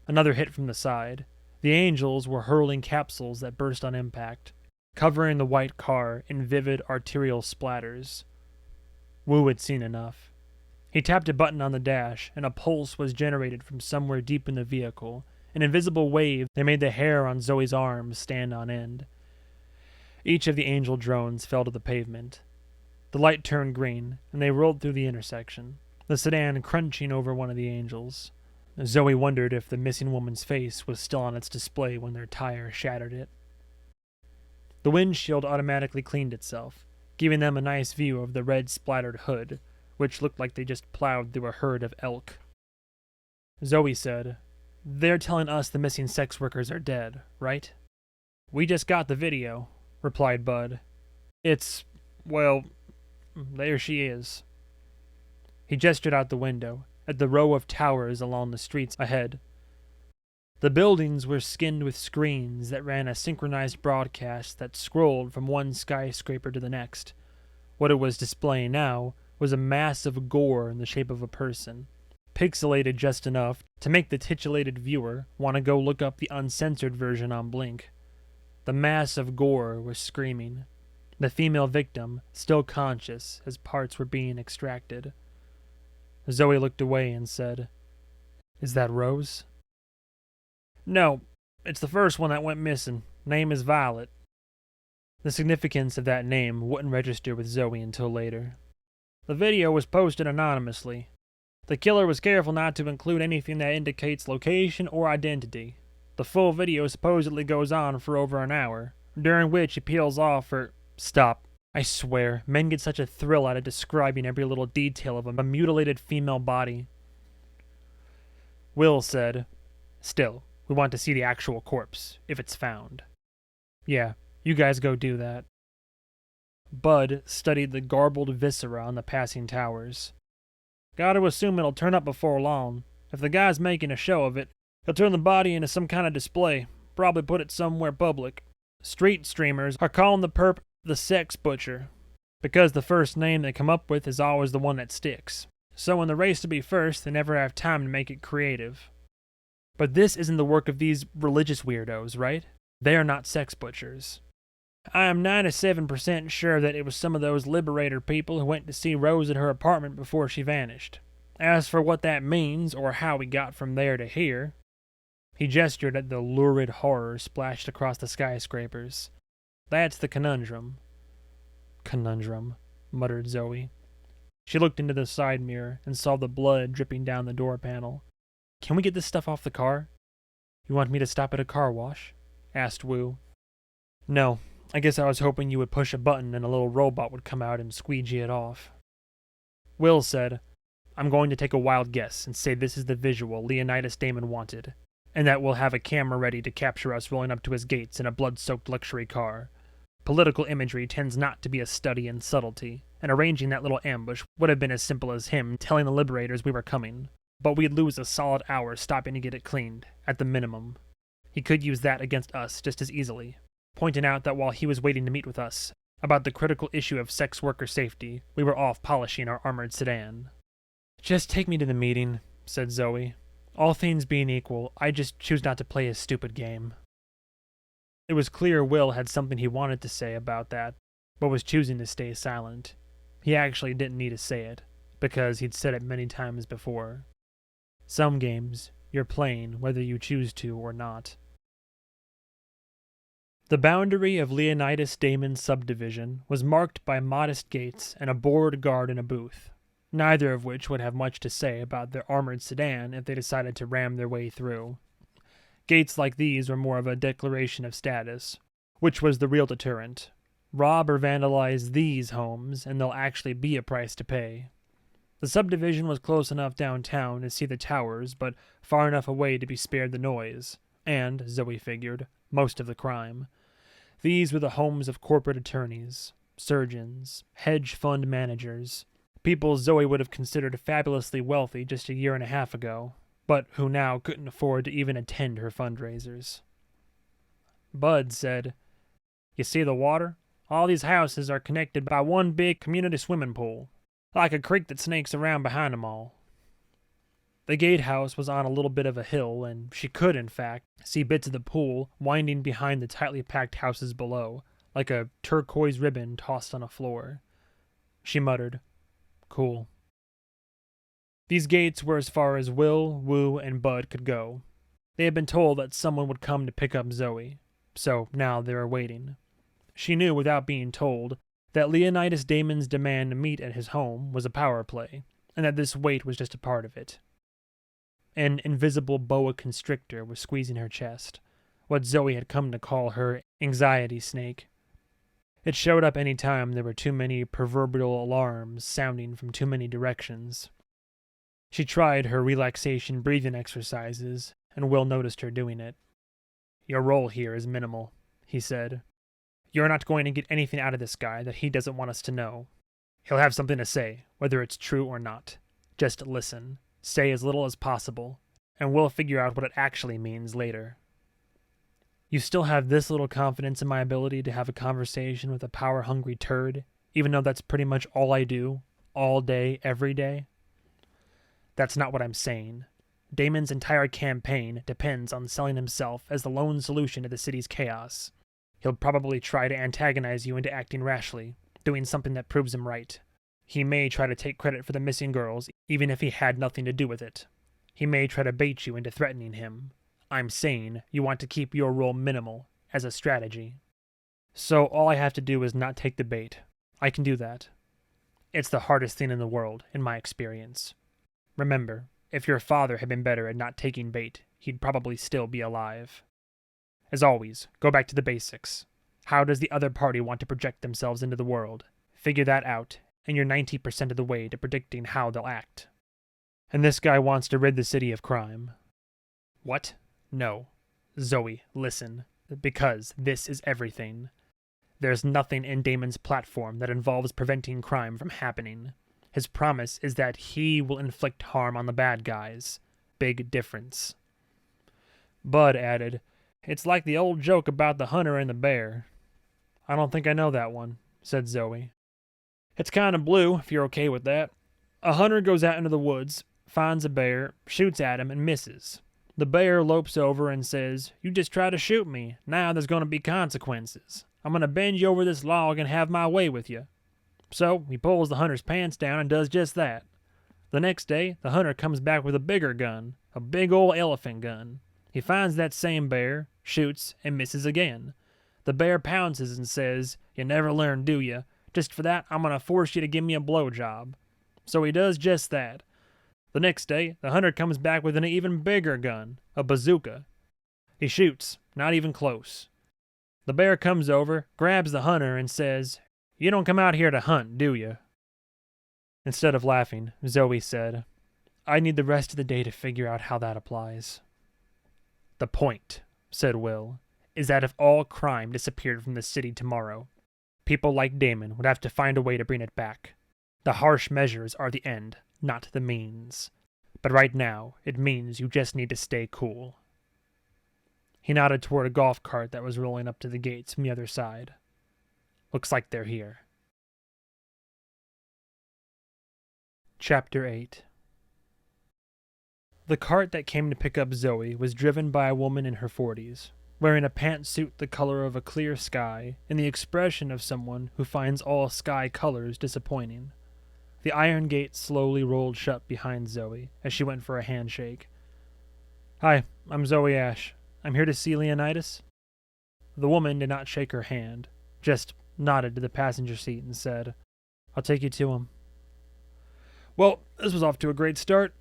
Another hit from the side. The angels were hurling capsules that burst on impact, covering the white car in vivid arterial splatters. Wu had seen enough. He tapped a button on the dash, and a pulse was generated from somewhere deep in the vehicle, an invisible wave that made the hair on Zoe's arms stand on end. Each of the angel drones fell to the pavement. The light turned green, and they rolled through the intersection, the sedan crunching over one of the angels. Zoe wondered if the missing woman's face was still on its display when their tire shattered it. The windshield automatically cleaned itself, giving them a nice view of the red splattered hood, which looked like they just plowed through a herd of elk. Zoe said, "They're telling us the missing sex workers are dead, right?" "We just got the video," replied Bud. Well, there she is." He gestured out the window, at the row of towers along the streets ahead. The buildings were skinned with screens that ran a synchronized broadcast that scrolled from one skyscraper to the next. What it was displaying now was a mass of gore in the shape of a person, pixelated just enough to make the titillated viewer want to go look up the uncensored version on Blink. The mass of gore was screaming, the female victim still conscious as parts were being extracted. Zoe looked away and said, "Is that Rose?" "No, it's the first one that went missing. Name is Violet." The significance of that name wouldn't register with Zoe until later. "The video was posted anonymously. The killer was careful not to include anything that indicates location or identity. The full video supposedly goes on for over an hour, during which he peels off for—" "Stop. I swear, men get such a thrill out of describing every little detail of a mutilated female body." Will said, "Still, we want to see the actual corpse, if it's found." "Yeah, you guys go do that." Bud studied the garbled viscera on the passing towers. "Gotta assume it'll turn up before long. If the guy's making a show of it, he'll turn the body into some kind of display, probably put it somewhere public. Street streamers are calling the perp the sex butcher, because the first name they come up with is always the one that sticks. So in the race to be first, they never have time to make it creative. But this isn't the work of these religious weirdos, right? They are not sex butchers. I am 97% sure that it was some of those Liberator people who went to see Rose at her apartment before she vanished. As for what that means, or how we got from there to here," he gestured at the lurid horror splashed across the skyscrapers. "That's the conundrum." "Conundrum," muttered Zoe. She looked into the side mirror and saw the blood dripping down the door panel. "Can we get this stuff off the car?" "You want me to stop at a car wash?" asked Wu. "No. I guess I was hoping you would push a button and a little robot would come out and squeegee it off." Will said, "I'm going to take a wild guess and say this is the visual Leonidas Damon wanted, and that we'll have a camera ready to capture us rolling up to his gates in a blood-soaked luxury car. Political imagery tends not to be a study in subtlety, and arranging that little ambush would have been as simple as him telling the Liberators we were coming, but we'd lose a solid hour stopping to get it cleaned, at the minimum. He could use that against us just as easily, pointing out that while he was waiting to meet with us about the critical issue of sex worker safety, we were off polishing our armored sedan." "Just take me to the meeting," said Zoe. "All things being equal, I just choose not to play his stupid game." It was clear Will had something he wanted to say about that, but was choosing to stay silent. He actually didn't need to say it, because he'd said it many times before. Some games, you're playing whether you choose to or not. The boundary of Leonidas Damon's subdivision was marked by modest gates and a bored guard in a booth, neither of which would have much to say about their armored sedan if they decided to ram their way through. Gates like these were more of a declaration of status, which was the real deterrent. Rob or vandalize these homes, and there'll actually be a price to pay. The subdivision was close enough downtown to see the towers, but far enough away to be spared the noise, and, Zoe figured, most of the crime. These were the homes of corporate attorneys, surgeons, hedge fund managers, people Zoe would have considered fabulously wealthy just a year and a half ago, but who now couldn't afford to even attend her fundraisers. Bud said, "You see the water? All these houses are connected by one big community swimming pool, like a creek that snakes around behind them all." The gatehouse was on a little bit of a hill, and she could, in fact, see bits of the pool winding behind the tightly packed houses below, like a turquoise ribbon tossed on a floor. She muttered, "Cool." These gates were as far as Will, Wu, and Bud could go. They had been told that someone would come to pick up Zoe, so now they were waiting. She knew without being told that Leonidas Damon's demand to meet at his home was a power play, and that this wait was just a part of it. An invisible boa constrictor was squeezing her chest, what Zoe had come to call her anxiety snake. It showed up any time there were too many proverbial alarms sounding from too many directions. She tried her relaxation breathing exercises, and Will noticed her doing it. "Your role here is minimal," he said. "You're not going to get anything out of this guy that he doesn't want us to know. He'll have something to say, whether it's true or not. Just listen. Say as little as possible, and we'll figure out what it actually means later." "You still have this little confidence in my ability to have a conversation with a power-hungry turd, even though that's pretty much all I do, all day, every day?" "That's not what I'm saying. Damon's entire campaign depends on selling himself as the lone solution to the city's chaos. He'll probably try to antagonize you into acting rashly, doing something that proves him right. He may try to take credit for the missing girls, even if he had nothing to do with it. He may try to bait you into threatening him. I'm saying you want to keep your role minimal, as a strategy. So all I have to do is not take the bait. I can do that. It's the hardest thing in the world, in my experience. Remember, if your father had been better at not taking bait, he'd probably still be alive. As always, go back to the basics. How does the other party want to project themselves into the world? Figure that out, and you're 90% of the way to predicting how they'll act. And this guy wants to rid the city of crime. What? No. Zoe, listen. Because this is everything. There's nothing in Damon's platform that involves preventing crime from happening. His promise is that he will inflict harm on the bad guys. Big difference. Bud added, "It's like the old joke about the hunter and the bear." "I don't think I know that one," said Zoe. "It's kind of blue, if you're okay with that. A hunter goes out into the woods, finds a bear, shoots at him, and misses. The bear lopes over and says, 'You just tried to shoot me. Now there's going to be consequences. I'm going to bend you over this log and have my way with you.' So he pulls the hunter's pants down and does just that. The next day, the hunter comes back with a bigger gun, a big old elephant gun. He finds that same bear, shoots, and misses again. The bear pounces and says, 'You never learn, do you? Just for that, I'm going to force you to give me a blowjob.' So he does just that. The next day, the hunter comes back with an even bigger gun, a bazooka. He shoots, not even close. The bear comes over, grabs the hunter, and says, 'You don't come out here to hunt, do you?' Instead of laughing, Zoe said, 'I need the rest of the day to figure out how that applies.' "The point," said Will, "is that if all crime disappeared from the city tomorrow, people like Damon would have to find a way to bring it back. The harsh measures are the end, not the means. But right now, it means you just need to stay cool." He nodded toward a golf cart that was rolling up to the gates from the other side. "Looks like they're here." Chapter 8. The cart that came to pick up Zoe was driven by a woman in her 40s, wearing a pantsuit the color of a clear sky and the expression of someone who finds all sky colors disappointing. The iron gate slowly rolled shut behind Zoe as she went for a handshake. "Hi, I'm ZOEY ASHE. I'm here to see Leonidas." The woman did not shake her hand, just nodded to the passenger seat and said, "I'll take you to him." Well, this was off to a great start.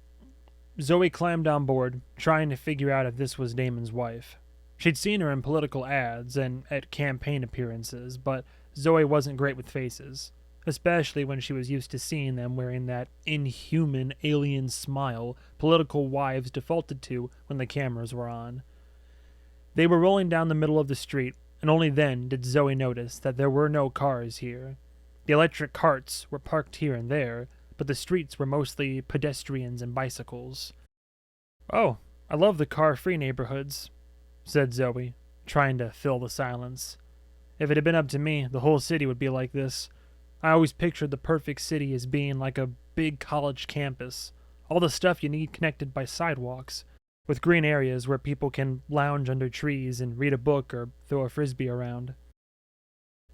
Zoe climbed on board, trying to figure out if this was Damon's wife. She'd seen her in political ads and at campaign appearances, but Zoe wasn't great with faces, especially when she was used to seeing them wearing that inhuman alien smile political wives defaulted to when the cameras were on. They were rolling down the middle of the street, and only then did Zoe notice that there were no cars here. The electric carts were parked here and there, but the streets were mostly pedestrians and bicycles. "Oh, I love the car-free neighborhoods," said Zoe, trying to fill the silence. "If it had been up to me, the whole city would be like this. I always pictured the perfect city as being like a big college campus, all the stuff you need connected by sidewalks, with green areas where people can lounge under trees and read a book or throw a frisbee around."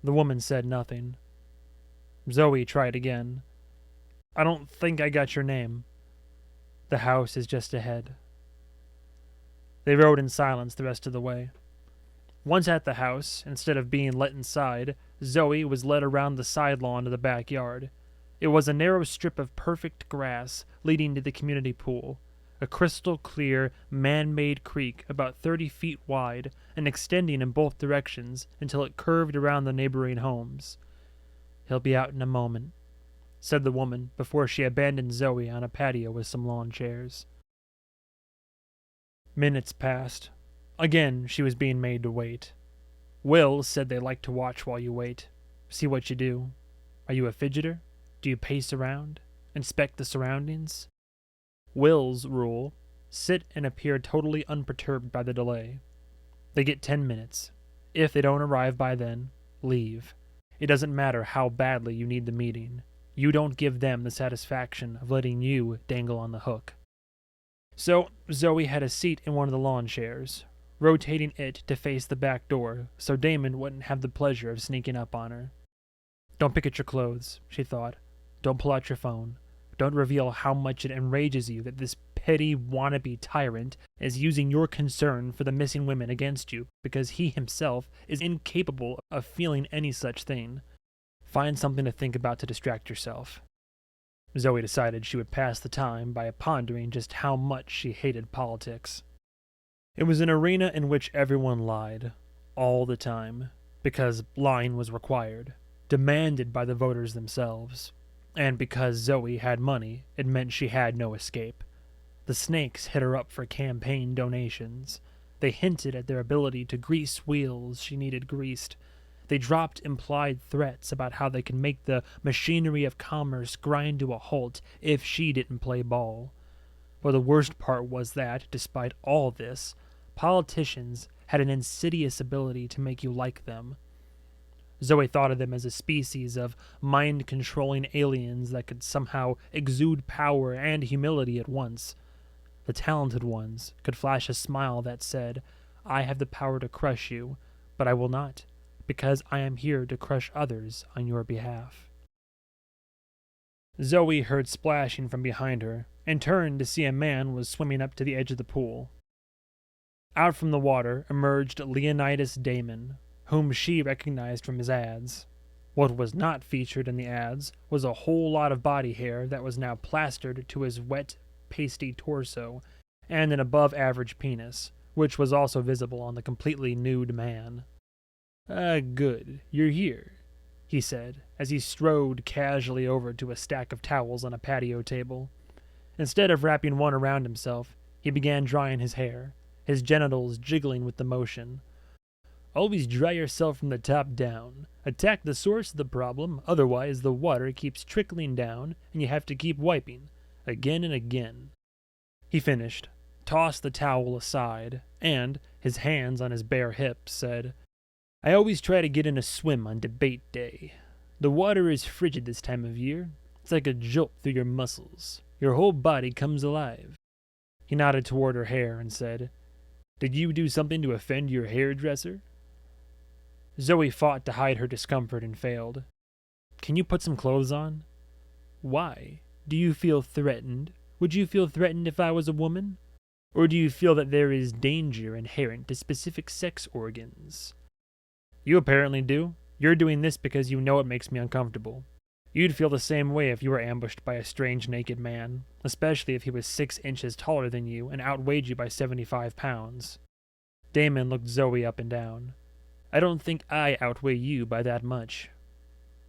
The woman said nothing. Zoe tried again. "I don't think I got your name." "The house is just ahead." They rode in silence the rest of the way. Once at the house, instead of being let inside, Zoe was led around the side lawn to the backyard. It was a narrow strip of perfect grass leading to the community pool, a crystal-clear, man-made creek about 30 feet wide and extending in both directions until it curved around the neighboring homes. "He'll be out in a moment," said the woman before she abandoned Zoe on a patio with some lawn chairs. Minutes passed. Again, she was being made to wait. Will said they like to watch while you wait, see what you do. Are you a fidgeter? Do you pace around? Inspect the surroundings? Will's rule, sit and appear totally unperturbed by the delay. They get 10 minutes. If they don't arrive by then, leave. It doesn't matter how badly you need the meeting. You don't give them the satisfaction of letting you dangle on the hook. So Zoe had a seat in one of the lawn chairs, rotating it to face the back door so Damon wouldn't have the pleasure of sneaking up on her. Don't pick at your clothes, she thought. Don't pull out your phone. Don't reveal how much it enrages you that this petty wannabe tyrant is using your concern for the missing women against you because he himself is incapable of feeling any such thing. Find something to think about to distract yourself. Zoe decided she would pass the time by pondering just how much she hated politics. It was an arena in which everyone lied, all the time, because lying was required, demanded by the voters themselves, and because Zoe had money, it meant she had no escape. The snakes hit her up for campaign donations. They hinted at their ability to grease wheels she needed greased. They dropped implied threats about how they could make the machinery of commerce grind to a halt if she didn't play ball. But the worst part was that, despite all this, politicians had an insidious ability to make you like them. ZOEY thought of them as a species of mind-controlling aliens that could somehow exude power and humility at once. The talented ones could flash a smile that said, "I have the power to crush you, but I will not, because I am here to crush others on your behalf." ZOEY heard splashing from behind her, and turned to see a man was swimming up to the edge of the pool. Out from the water emerged Leonidas Damon, whom she recognized from his ads. What was not featured in the ads was a whole lot of body hair that was now plastered to his wet, pasty torso, and an above-average penis, which was also visible on the completely nude man. Good, you're here," he said, as he strode casually over to a stack of towels on a patio table. Instead of wrapping one around himself, he began drying his hair, his genitals jiggling with the motion. "Always dry yourself from the top down. Attack the source of the problem, otherwise the water keeps trickling down and you have to keep wiping, again and again." He finished, tossed the towel aside, and, his hands on his bare hips, said, "I always try to get in a swim on debate day. The water is frigid this time of year. It's like a jolt through your muscles. Your whole body comes alive." He nodded toward her hair and said, "Did you do something to offend your hairdresser?" ZOEY fought to hide her discomfort and failed. "Can you put some clothes on?" "Why? Do you feel threatened? Would you feel threatened if I was a woman? Or do you feel that there is danger inherent to specific sex organs?" "You apparently do. You're doing this because you know it makes me uncomfortable. You'd feel the same way if you were ambushed by a strange naked man, especially if he was 6 inches taller than you and outweighed you by 75 pounds. Damon looked ZOEY up and down. "I don't think I outweigh you by that much."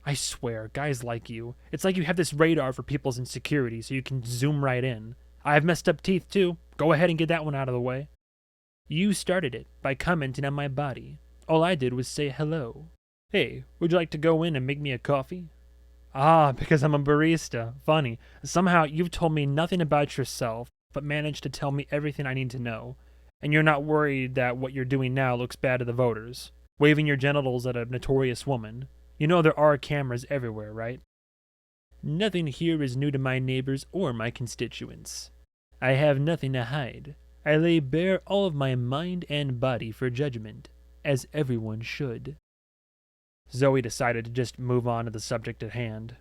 "I swear, guys like you. It's like you have this radar for people's insecurities so you can zoom right in. I have messed up teeth too. Go ahead and get that one out of the way." "You started it by commenting on my body. All I did was say hello. Hey, would you like to go in and make me a coffee?" "Ah, because I'm a barista. Funny. Somehow you've told me nothing about yourself, but managed to tell me everything I need to know. And you're not worried that what you're doing now looks bad to the voters. Waving your genitals at a notorious woman. You know there are cameras everywhere, right?" "Nothing here is new to my neighbors or my constituents. I have nothing to hide. I lay bare all of my mind and body for judgment, as everyone should." ZOEY decided to just move on to the subject at hand.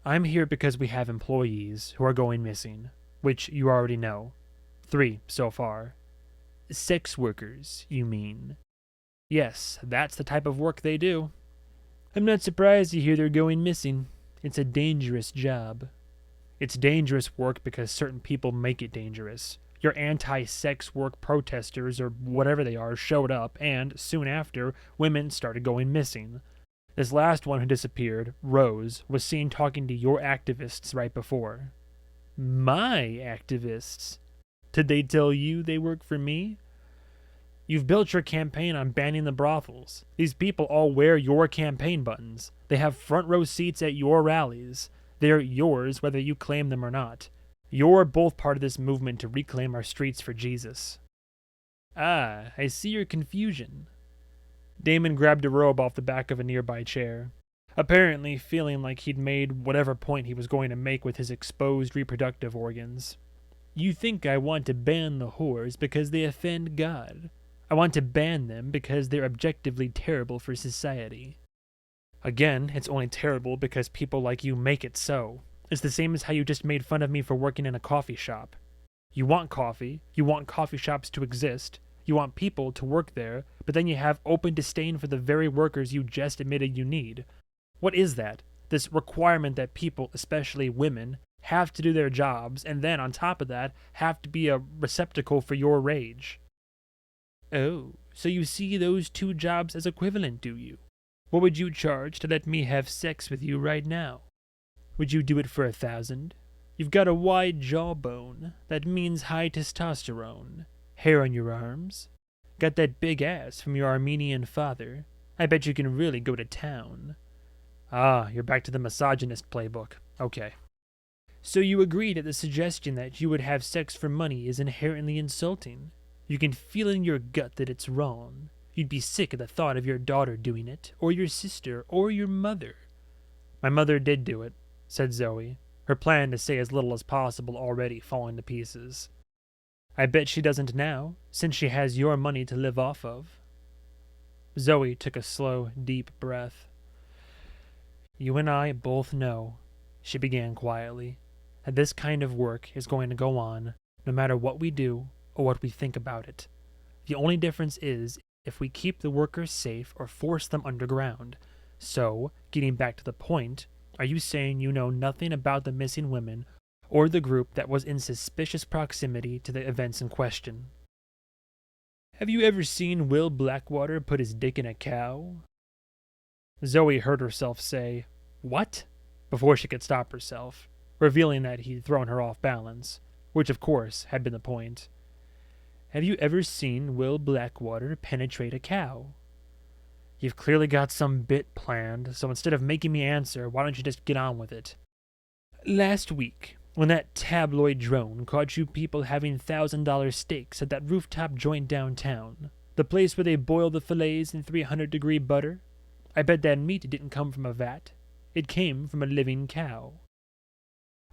"I'm here because we have employees who are going missing, which you already know. 3 so far." "Sex workers, you mean?" "Yes, that's the type of work they do." "I'm not surprised to hear they're going missing. It's a dangerous job." "It's dangerous work because certain people make it dangerous. Your anti-sex work protesters, or whatever they are, showed up, and, soon after, women started going missing. This last one who disappeared, Rose, was seen talking to your activists right before." "My activists? Did they tell you they work for me?" "You've built your campaign on banning the brothels. These people all wear your campaign buttons. They have front row seats at your rallies. They're yours whether you claim them or not. You're both part of this movement to reclaim our streets for Jesus." "Ah, I see your confusion." Damon grabbed a robe off the back of a nearby chair, apparently feeling like he'd made whatever point he was going to make with his exposed reproductive organs. "You think I want to ban the whores because they offend God. I want to ban them because they're objectively terrible for society." "Again, it's only terrible because people like you make it so. It's the same as how you just made fun of me for working in a coffee shop. You want coffee, you want coffee shops to exist, you want people to work there, but then you have open disdain for the very workers you just admitted you need. What is that? This requirement that people, especially women, have to do their jobs, and then, on top of that, have to be a receptacle for your rage." "Oh, so you see those 2 jobs as equivalent, do you? What would you charge to let me have sex with you right now? Would you do it for 1,000? You've got a wide jawbone. That means high testosterone. Hair on your arms. Got that big ass from your Armenian father. I bet you can really go to town. Ah, you're back to the misogynist playbook. Okay. So you agree that the suggestion that you would have sex for money is inherently insulting. You can feel in your gut that it's wrong. You'd be sick at the thought of your daughter doing it, or your sister, or your mother. My mother did do it, said ZOEY, her plan to say as little as possible already falling to pieces. I bet she doesn't now, since she has your money to live off of. ZOEY took a slow, deep breath. You and I both know, she began quietly, that this kind of work is going to go on, no matter what we do or what we think about it. The only difference is if we keep the workers safe or force them underground. So, getting back to the point, are you saying you know nothing about the missing women or the group that was in suspicious proximity to the events in question? Have you ever seen Will Blackwater put his dick in a cow? ZOEY heard herself say, "What?" before she could stop herself, revealing that he'd thrown her off balance, which of course had been the point. Have you ever seen Will Blackwater penetrate a cow? You've clearly got some bit planned, so instead of making me answer, why don't you just get on with it? Last week, when that tabloid drone caught you people having $1,000 steaks at that rooftop joint downtown, the place where they boil the fillets in 300-degree butter, I bet that meat didn't come from a vat. It came from a living cow.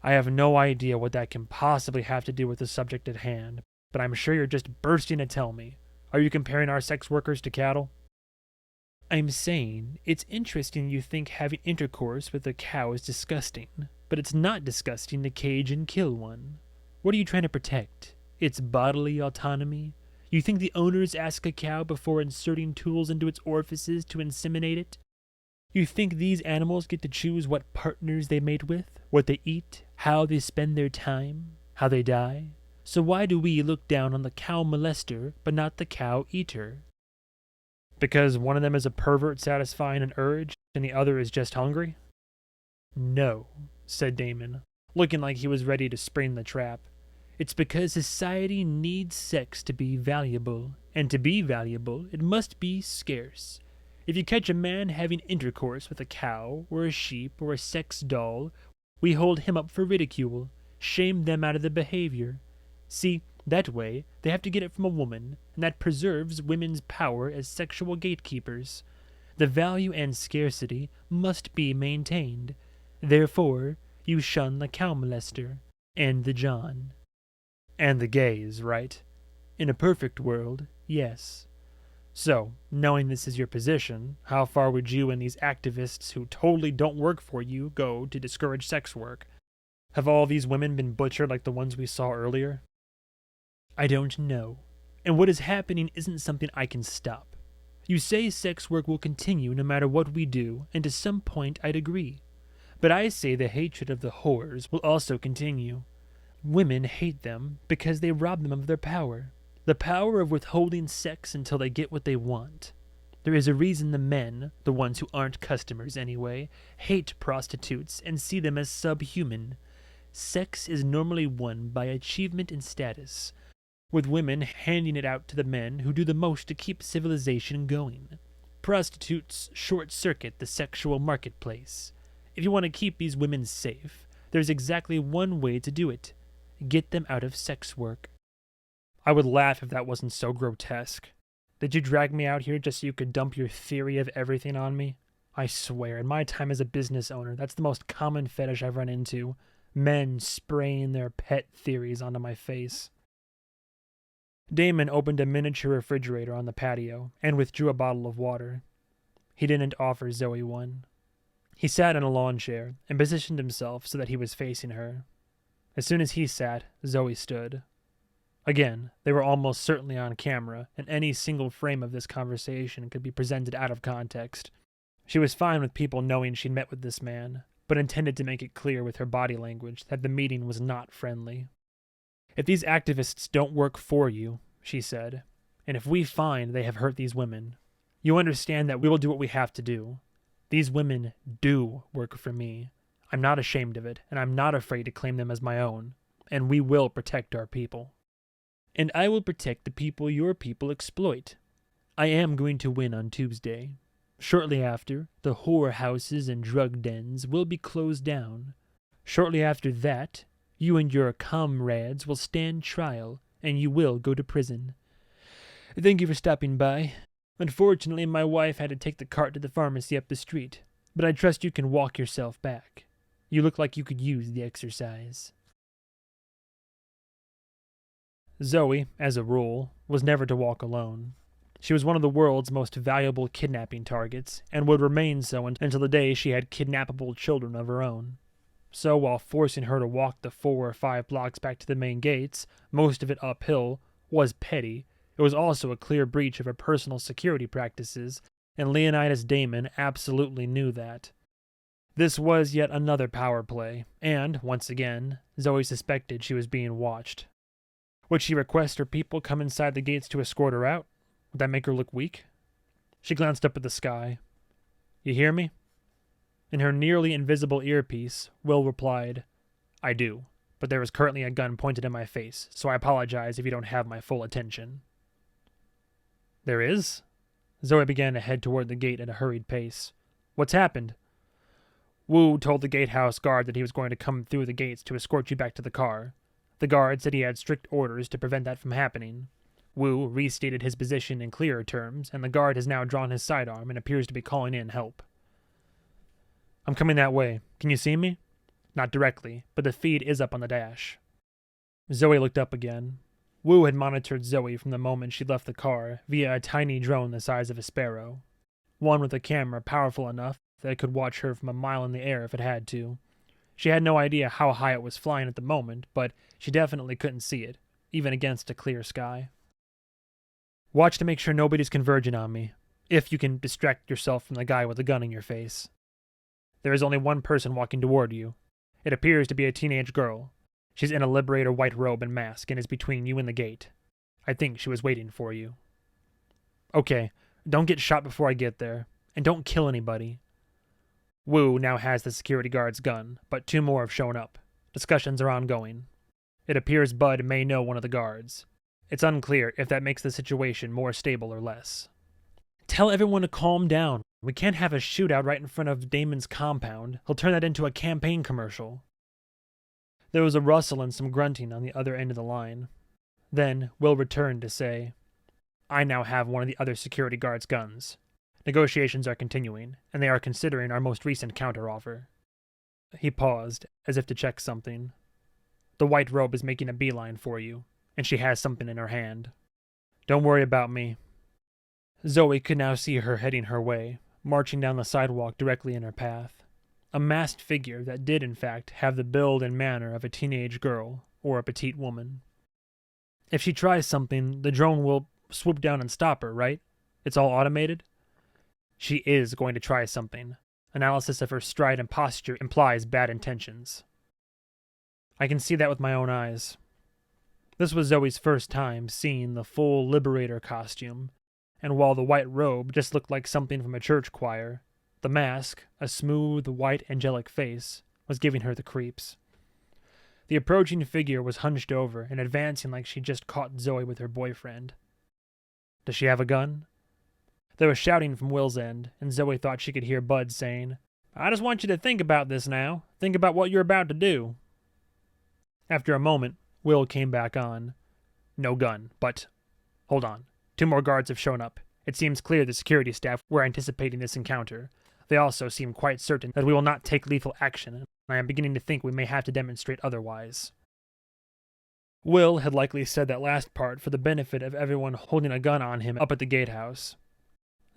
I have no idea what that can possibly have to do with the subject at hand, but I'm sure you're just bursting to tell me. Are you comparing our sex workers to cattle? I'm saying it's interesting you think having intercourse with a cow is disgusting, but it's not disgusting to cage and kill one. What are you trying to protect? Its bodily autonomy? You think the owners ask a cow before inserting tools into its orifices to inseminate it? You think these animals get to choose what partners they mate with, what they eat, how they spend their time, how they die? So why do we look down on the cow molester but not the cow eater? Because one of them is a pervert satisfying an urge and the other is just hungry? No, said Damon, looking like he was ready to spring the trap. It's because society needs sex to be valuable, and to be valuable, it must be scarce. If you catch a man having intercourse with a cow, or a sheep, or a sex doll, we hold him up for ridicule, shame them out of the behavior. See, that way, they have to get it from a woman, and that preserves women's power as sexual gatekeepers. The value and scarcity must be maintained. Therefore, you shun the cow molester, and the John. And the gays, right? In a perfect world, yes. So, knowing this is your position, how far would you and these activists who totally don't work for you go to discourage sex work? Have all these women been butchered like the ones we saw earlier? I don't know. And what is happening isn't something I can stop. You say sex work will continue no matter what we do, and to some point I'd agree. But I say the hatred of the whores will also continue. Women hate them because they rob them of their power. The power of withholding sex until they get what they want. There is a reason the men, the ones who aren't customers anyway, hate prostitutes and see them as subhuman. Sex is normally won by achievement and status, with women handing it out to the men who do the most to keep civilization going. Prostitutes short-circuit the sexual marketplace. If you want to keep these women safe, there's exactly one way to do it. Get them out of sex work. I would laugh if that wasn't so grotesque. Did you drag me out here just so you could dump your theory of everything on me? I swear, in my time as a business owner, that's the most common fetish I've run into. Men spraying their pet theories onto my face. Damon opened a miniature refrigerator on the patio and withdrew a bottle of water. He didn't offer ZOEY one. He sat in a lawn chair and positioned himself so that he was facing her. As soon as he sat, ZOEY stood. Again, they were almost certainly on camera, and any single frame of this conversation could be presented out of context. She was fine with people knowing she'd met with this man, but intended to make it clear with her body language that the meeting was not friendly. If these activists don't work for you, she said, and if we find they have hurt these women, you understand that we will do what we have to do. These women do work for me. I'm not ashamed of it, and I'm not afraid to claim them as my own, and we will protect our people. And I will protect the people your people exploit. I am going to win on Tuesday. Shortly after, the whore houses and drug dens will be closed down. Shortly after that, you and your comrades will stand trial, and you will go to prison. Thank you for stopping by. Unfortunately, my wife had to take the cart to the pharmacy up the street, but I trust you can walk yourself back. You look like you could use the exercise. Zoe, as a rule, was never to walk alone. She was one of the world's most valuable kidnapping targets, and would remain so until the day she had kidnappable children of her own. So while forcing her to walk the 4 or 5 blocks back to the main gates, most of it uphill, was petty, it was also a clear breach of her personal security practices, and Leonidas Damon absolutely knew that. This was yet another power play, and, once again, Zoe suspected she was being watched. Would she request her people come inside the gates to escort her out? Would that make her look weak? She glanced up at the sky. You hear me? In her nearly invisible earpiece, Will replied, I do, but there is currently a gun pointed in my face, so I apologize if you don't have my full attention. There is? Zoe began to head toward the gate at a hurried pace. What's happened? Wu told the gatehouse guard that he was going to come through the gates to escort you back to the car. The guard said he had strict orders to prevent that from happening. Wu restated his position in clearer terms, and the guard has now drawn his sidearm and appears to be calling in help. I'm coming that way. Can you see me? Not directly, but the feed is up on the dash. Zoe looked up again. Wu had monitored Zoe from the moment she left the car via a tiny drone the size of a sparrow. One with a camera powerful enough that it could watch her from a mile in the air if it had to. She had no idea how high it was flying at the moment, but she definitely couldn't see it, even against a clear sky. Watch to make sure nobody's converging on me, if you can distract yourself from the guy with the gun in your face. There is only one person walking toward you. It appears to be a teenage girl. She's in a Liberator white robe and mask and is between you and the gate. I think she was waiting for you. Okay, don't get shot before I get there, and don't kill anybody. Wu now has the security guard's gun, but 2 more have shown up. Discussions are ongoing. It appears Bud may know one of the guards. It's unclear if that makes the situation more stable or less. Tell everyone to calm down. We can't have a shootout right in front of Damon's compound. He'll turn that into a campaign commercial. There was a rustle and some grunting on the other end of the line. Then Will returned to say, I now have one of the other security guards' guns. Negotiations are continuing, and they are considering our most recent counteroffer. He paused, as if to check something. The white robe is making a beeline for you, and she has something in her hand. Don't worry about me. Zoe could now see her heading her way, marching down the sidewalk directly in her path. A masked figure that did, in fact, have the build and manner of a teenage girl or a petite woman. If she tries something, the drone will swoop down and stop her, right? It's all automated? She is going to try something. Analysis of her stride and posture implies bad intentions. I can see that with my own eyes. This was Zoe's first time seeing the full Liberator costume, and while the white robe just looked like something from a church choir, the mask, a smooth, white, angelic face, was giving her the creeps. The approaching figure was hunched over and advancing like she just caught Zoe with her boyfriend. Does she have a gun? There was shouting from Will's end, and Zoe thought she could hear Bud saying, I just want you to think about this now. Think about what you're about to do. After a moment, Will came back on. No gun, but... Hold on. 2 more guards have shown up. It seems clear the security staff were anticipating this encounter. They also seem quite certain that we will not take lethal action, and I am beginning to think we may have to demonstrate otherwise. Will had likely said that last part for the benefit of everyone holding a gun on him up at the gatehouse.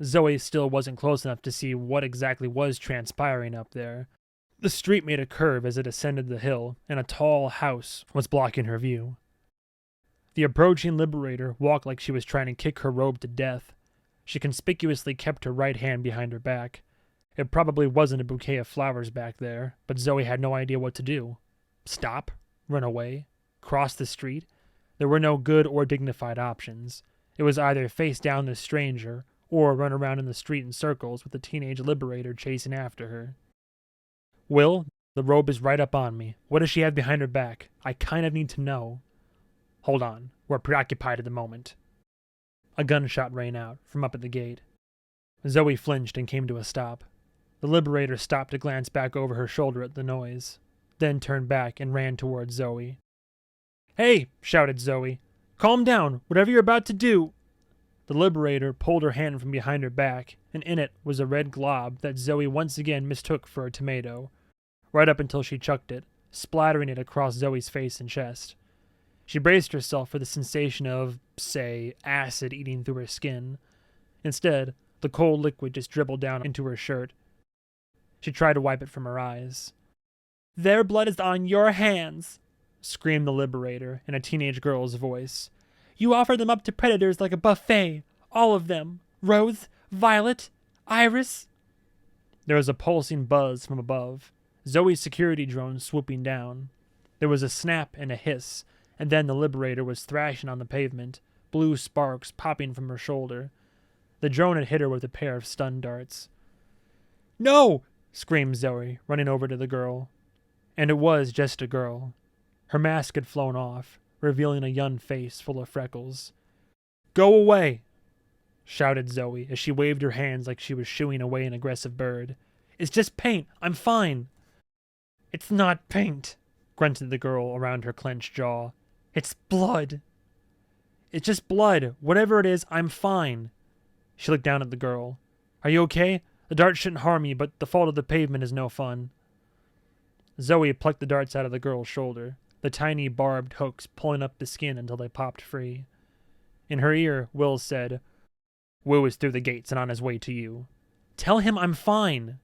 Zoe still wasn't close enough to see what exactly was transpiring up there. The street made a curve as it ascended the hill, and a tall house was blocking her view. The approaching Liberator walked like she was trying to kick her robe to death. She conspicuously kept her right hand behind her back. It probably wasn't a bouquet of flowers back there, but Zoe had no idea what to do. Stop? Run away? Cross the street? There were no good or dignified options. It was either face down this stranger, or run around in the street in circles with the teenage Liberator chasing after her. Will, The robe is right up on me. What does she have behind her back? I kind of need to know. Hold on. We're preoccupied at the moment. A gunshot rang out from up at the gate. Zoe flinched and came to a stop. The Liberator stopped to glance back over her shoulder at the noise, then turned back and ran towards Zoe. "Hey!" shouted Zoe. "Calm down. Whatever you're about to do—" The Liberator pulled her hand from behind her back, and in it was a red glob that Zoe once again mistook for a tomato, right up until she chucked it, splattering it across Zoe's face and chest. She braced herself for the sensation of, say, acid eating through her skin. Instead, the cold liquid just dribbled down into her shirt. She tried to wipe it from her eyes. "Their blood is on your hands!" screamed the Liberator in a teenage girl's voice. "You offer them up to predators like a buffet. All of them. Rose, Violet, Iris." There was a pulsing buzz from above. Zoe's security drone swooping down. There was a snap and a hiss, and then the Liberator was thrashing on the pavement, blue sparks popping from her shoulder. The drone had hit her with a pair of stun darts. "No!" screamed Zoe, running over to the girl. And it was just a girl. Her mask had flown off, revealing a young face full of freckles. "Go away!" shouted Zoe as she waved her hands like she was shooing away an aggressive bird. "It's just paint. I'm fine." "It's not paint," grunted the girl around her clenched jaw. "It's blood." "It's just blood. Whatever it is, I'm fine." She looked down at the girl. "Are you okay? The darts shouldn't harm you, but the fault of the pavement is no fun." Zoe plucked the darts out of the girl's shoulder, the tiny barbed hooks pulling up the skin until they popped free. In her ear, Will said, "Wu is through the gates and on his way to you. Tell him I'm fine."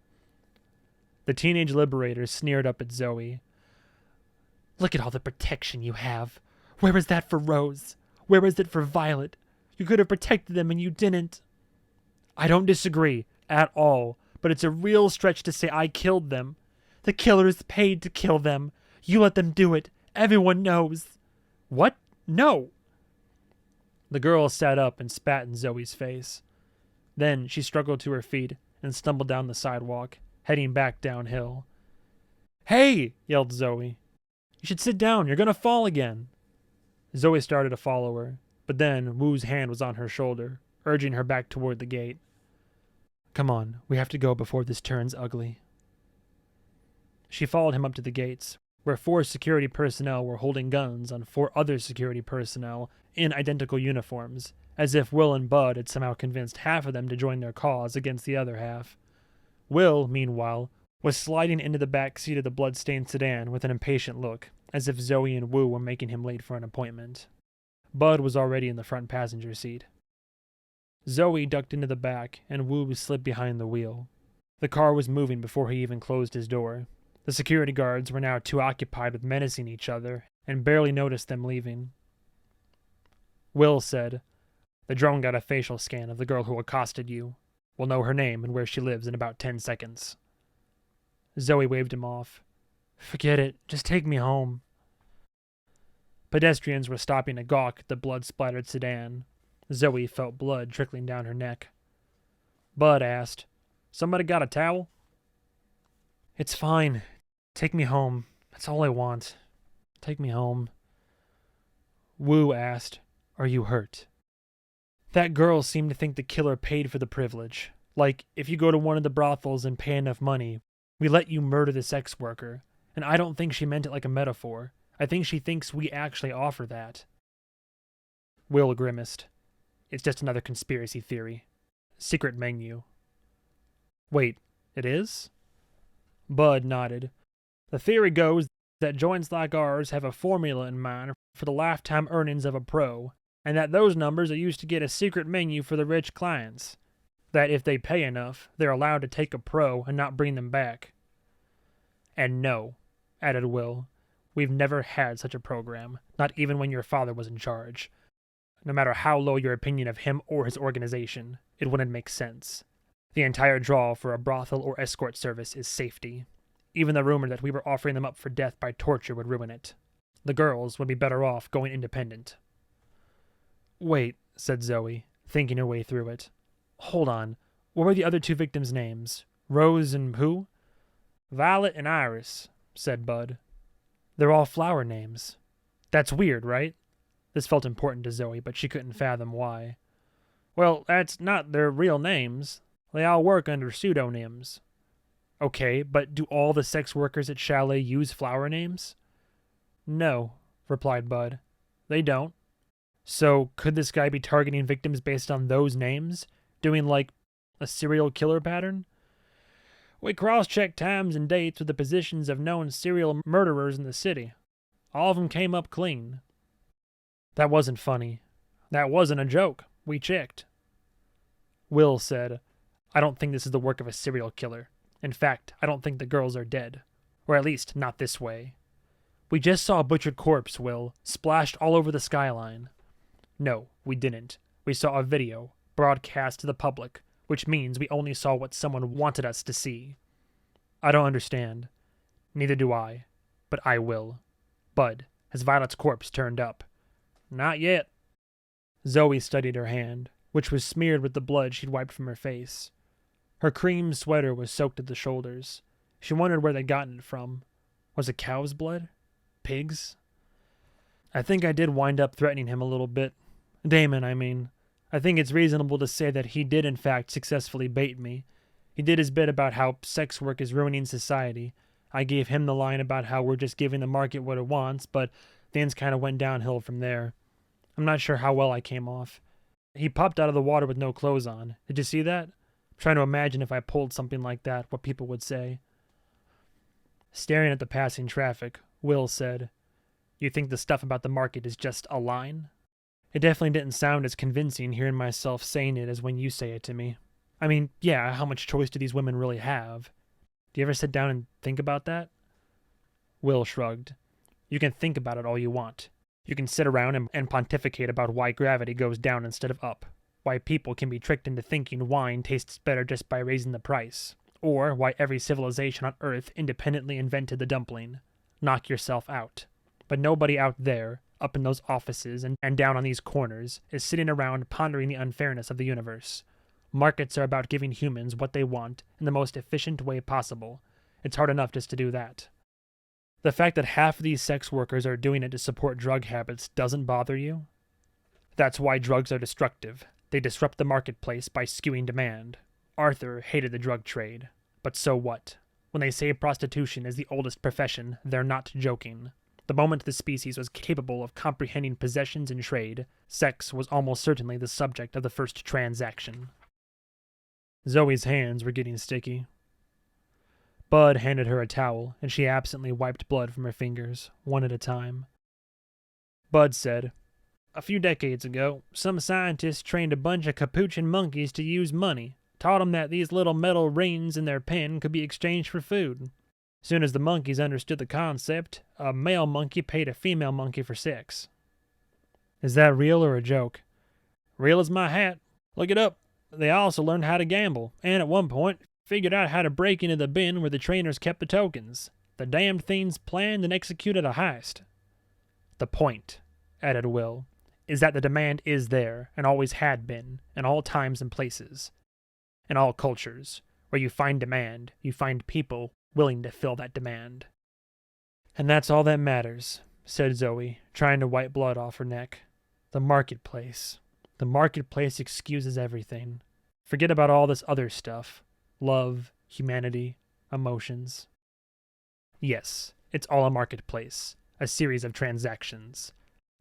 The teenage Liberator sneered up at Zoe. "Look at all the protection you have. Where is that for Rose? Where is it for Violet? You could have protected them and you didn't." "I don't disagree at all, but it's a real stretch to say I killed them. The killers paid to kill them. You let them do it. Everyone knows." "What? No." The girl sat up and spat in Zoe's face. Then she struggled to her feet and stumbled down the sidewalk, heading back downhill. "Hey!" yelled Zoe. "You should sit down. You're going to fall again." Zoe started to follow her, but then Wu's hand was on her shoulder, urging her back toward the gate. "Come on, we have to go before this turns ugly." She followed him up to the gates, where 4 security personnel were holding guns on 4 other security personnel in identical uniforms, as if Will and Bud had somehow convinced half of them to join their cause against the other half. Will, meanwhile, was sliding into the back seat of the blood-stained sedan with an impatient look, as if Zoe and Wu were making him late for an appointment. Bud was already in the front passenger seat. Zoe ducked into the back, and Wu slid behind the wheel. The car was moving before he even closed his door. The security guards were now too occupied with menacing each other, and barely noticed them leaving. Will said, "The drone got a facial scan of the girl who accosted you. We'll know her name and where she lives in about 10 seconds. Zoe waved him off. "Forget it. Just take me home." Pedestrians were stopping to gawk at the blood-splattered sedan. Zoe felt blood trickling down her neck. Bud asked, "Somebody got a towel?" "It's fine. Take me home. That's all I want. Take me home." Wu asked, "Are you hurt?" That girl seemed to think the killer paid for the privilege. Like, if you go to one of the brothels and pay enough money, we let you murder the sex worker. And I don't think she meant it like a metaphor. I think she thinks we actually offer that. Will grimaced. "It's just another conspiracy theory. Secret menu." "Wait, it is?" Bud nodded. "The theory goes that joints like ours have a formula in mind for the lifetime earnings of a pro, and that those numbers are used to get a secret menu for the rich clients. That if they pay enough, they're allowed to take a pro and not bring them back." "And no," added Will, "we've never had such a program, not even when your father was in charge. No matter how low your opinion of him or his organization, it wouldn't make sense. The entire draw for a brothel or escort service is safety. Even the rumor that we were offering them up for death by torture would ruin it. The girls would be better off going independent." "Wait," said Zoe, thinking her way through it. "Hold on. What were the other 2 victims' names? Rose and who?" "Violet and Iris. said Bud. They're all flower names. That's weird, right? This felt important to Zoe, but she couldn't fathom why. Well, that's not their real names. They all work under pseudonyms. Okay, but do all the sex workers at Chalet use flower names? No, replied Bud. They don't. So, could this guy be targeting victims based on those names? Doing, like, a serial killer pattern? We cross-checked times and dates with the positions of known serial murderers in the city. All of them came up clean. That wasn't funny. That wasn't a joke. We checked. Will said, I don't think this is the work of a serial killer. In fact, I don't think the girls are dead. Or at least, not this way. We just saw a butchered corpse, Will, splashed all over the skyline. No, we didn't. We saw a video, broadcast to the public, which means we only saw what someone wanted us to see. I don't understand. Neither do I. But I will. Bud, has Violet's corpse turned up? Not yet. Zoe studied her hand, which was smeared with the blood she'd wiped from her face. Her cream sweater was soaked at the shoulders. She wondered where they'd gotten it from. Was it cow's blood? Pigs? I think I did wind up threatening him a little bit. Damon, I mean. I think it's reasonable to say that he did in fact successfully bait me. He did his bit about how sex work is ruining society. I gave him the line about how we're just giving the market what it wants, but things kind of went downhill from there. I'm not sure how well I came off. He popped out of the water with no clothes on. Did you see that? I'm trying to imagine if I pulled something like that, what people would say. Staring at the passing traffic, Will said, You think the stuff about the market is just a line? It definitely didn't sound as convincing hearing myself saying it as when you say it to me. I mean, yeah, how much choice do these women really have? Do you ever sit down and think about that? Will shrugged. You can think about it all you want. You can sit around and pontificate about why gravity goes down instead of up, why people can be tricked into thinking wine tastes better just by raising the price, or why every civilization on Earth independently invented the dumpling. Knock yourself out. But nobody out there, up in those offices and down on these corners, is sitting around pondering the unfairness of the universe. Markets are about giving humans what they want in the most efficient way possible. It's hard enough just to do that. The fact that half of these sex workers are doing it to support drug habits doesn't bother you? That's why drugs are destructive. They disrupt the marketplace by skewing demand. Arthur hated the drug trade. But so what? When they say prostitution is the oldest profession, they're not joking. The moment the species was capable of comprehending possessions and trade, sex was almost certainly the subject of the first transaction. Zoe's hands were getting sticky. Bud handed her a towel, and she absently wiped blood from her fingers, one at a time. Bud said, A few decades ago, some scientists trained a bunch of capuchin monkeys to use money, taught them that these little metal rings in their pen could be exchanged for food. Soon as the monkeys understood the concept, a male monkey paid a female monkey for sex. Is that real or a joke? Real as my hat. Look it up. They also learned how to gamble, and at one point, figured out how to break into the bin where the trainers kept the tokens. The damned things planned and executed a heist. The point, added Will, is that the demand is there, and always had been, in all times and places. In all cultures, where you find demand, you find people willing to fill that demand. And that's all that matters, said Zoe, trying to wipe blood off her neck. The marketplace. The marketplace excuses everything. Forget about all this other stuff. Love, humanity, emotions. Yes, it's all a marketplace, a series of transactions.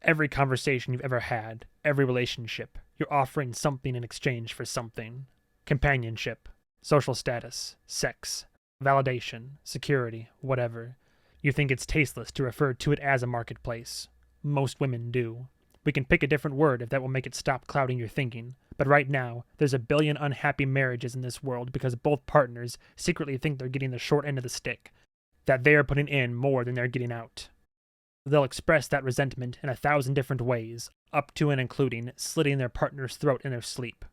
Every conversation you've ever had, every relationship, you're offering something in exchange for something. Companionship, social status, sex, validation, security, whatever. You think it's tasteless to refer to it as a marketplace. Most women do. We can pick a different word if that will make it stop clouding your thinking. But right now, there's a billion unhappy marriages in this world because both partners secretly think they're getting the short end of the stick, that they are putting in more than they're getting out. They'll express that resentment in 1,000 different ways, up to and including slitting their partner's throat in their sleep.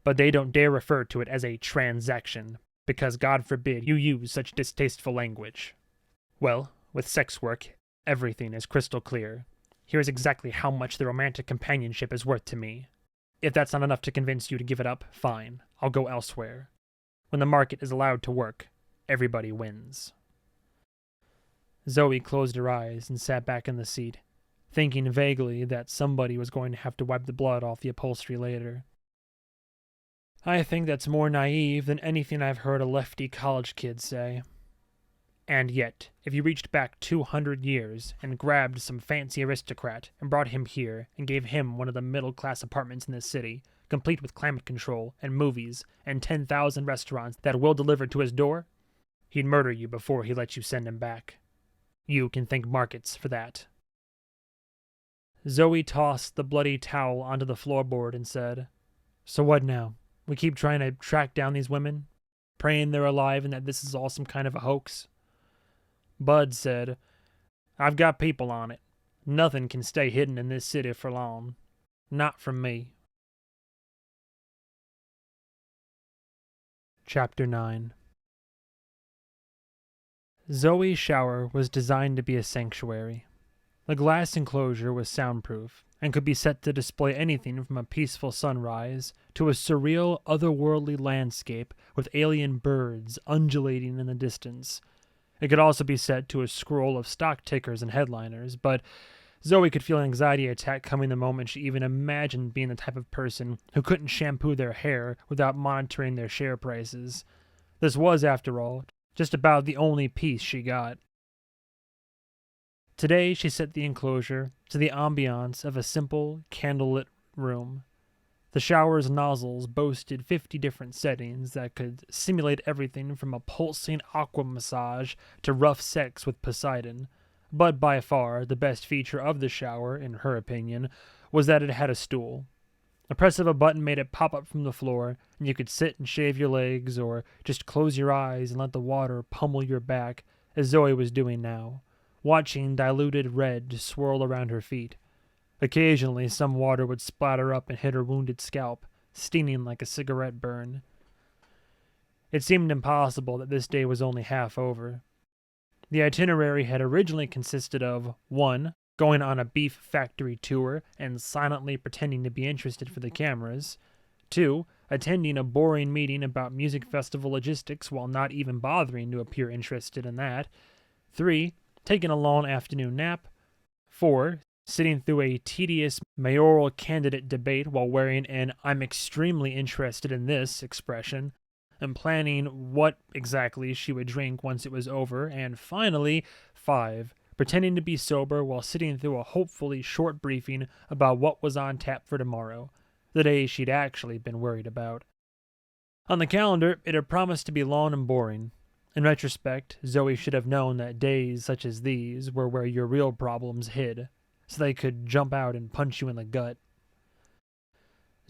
But they don't dare refer to it as a transaction, because God forbid you use such distasteful language. Well, with sex work, everything is crystal clear. Here's exactly how much the romantic companionship is worth to me. If that's not enough to convince you to give it up, fine. I'll go elsewhere. When the market is allowed to work, everybody wins. Zoe closed her eyes and sat back in the seat, thinking vaguely that somebody was going to have to wipe the blood off the upholstery later. I think that's more naive than anything I've heard a lefty college kid say. And yet, if you reached back 200 years and grabbed some fancy aristocrat and brought him here and gave him one of the middle-class apartments in this city, complete with climate control and movies and 10,000 restaurants that will deliver to his door, he'd murder you before he let you send him back. You can thank markets for that. Zoe tossed the bloody towel onto the floorboard and said, "So what now? We keep trying to track down these women, praying they're alive and that this is all some kind of a hoax?" Bud said, "I've got people on it. Nothing can stay hidden in this city for long. Not from me." Chapter 9. Zoe's shower was designed to be a sanctuary. The glass enclosure was soundproof and could be set to display anything from a peaceful sunrise to a surreal, otherworldly landscape with alien birds undulating in the distance. It could also be set to a scroll of stock tickers and headliners, but Zoe could feel an anxiety attack coming the moment she even imagined being the type of person who couldn't shampoo their hair without monitoring their share prices. This was, after all, just about the only peace she got. Today she set the enclosure to the ambiance of a simple, candlelit room. The shower's nozzles boasted 50 different settings that could simulate everything from a pulsing aqua massage to rough sex with Poseidon. But by far, the best feature of the shower, in her opinion, was that it had a stool. A press of a button made it pop up from the floor, and you could sit and shave your legs, or just close your eyes and let the water pummel your back, as Zoe was doing now, watching diluted red swirl around her feet. Occasionally, some water would splatter up and hit her wounded scalp, stinging like a cigarette burn. It seemed impossible that this day was only half over. The itinerary had originally consisted of 1. Going on a beef factory tour and silently pretending to be interested for the cameras. 2. Attending a boring meeting about music festival logistics while not even bothering to appear interested in that. 3. Taking a long afternoon nap. 4. Sitting through a tedious mayoral candidate debate while wearing an "I'm extremely interested in this" expression, and planning what exactly she would drink once it was over, and finally, 5. Pretending to be sober while sitting through a hopefully short briefing about what was on tap for tomorrow, the day she'd actually been worried about. On the calendar, it had promised to be long and boring. In retrospect, Zoe should have known that days such as these were where your real problems hid, so they could jump out and punch you in the gut.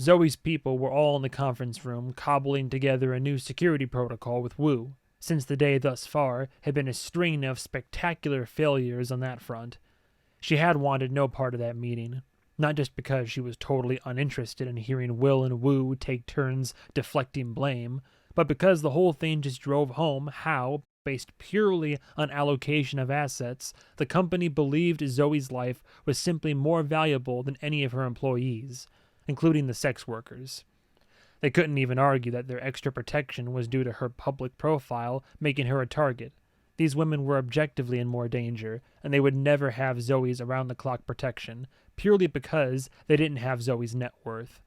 Zoe's people were all in the conference room cobbling together a new security protocol with Wu, since the day thus far had been a string of spectacular failures on that front. She had wanted no part of that meeting, not just because she was totally uninterested in hearing Will and Wu take turns deflecting blame, but because the whole thing just drove home how, based purely on allocation of assets, the company believed Zoe's life was simply more valuable than any of her employees, including the sex workers. They couldn't even argue that their extra protection was due to her public profile, making her a target. These women were objectively in more danger, and they would never have Zoe's around-the-clock protection, purely because they didn't have Zoe's net worth.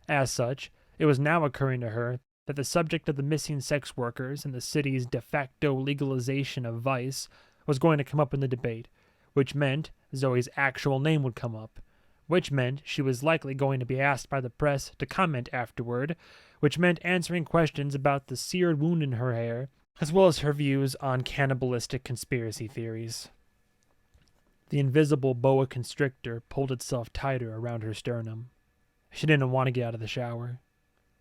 As such, it was now occurring to her that the subject of the missing sex workers and the city's de facto legalization of vice was going to come up in the debate, which meant Zoe's actual name would come up, which meant she was likely going to be asked by the press to comment afterward, which meant answering questions about the seared wound in her hair, as well as her views on cannibalistic conspiracy theories. The invisible boa constrictor pulled itself tighter around her sternum. She didn't want to get out of the shower.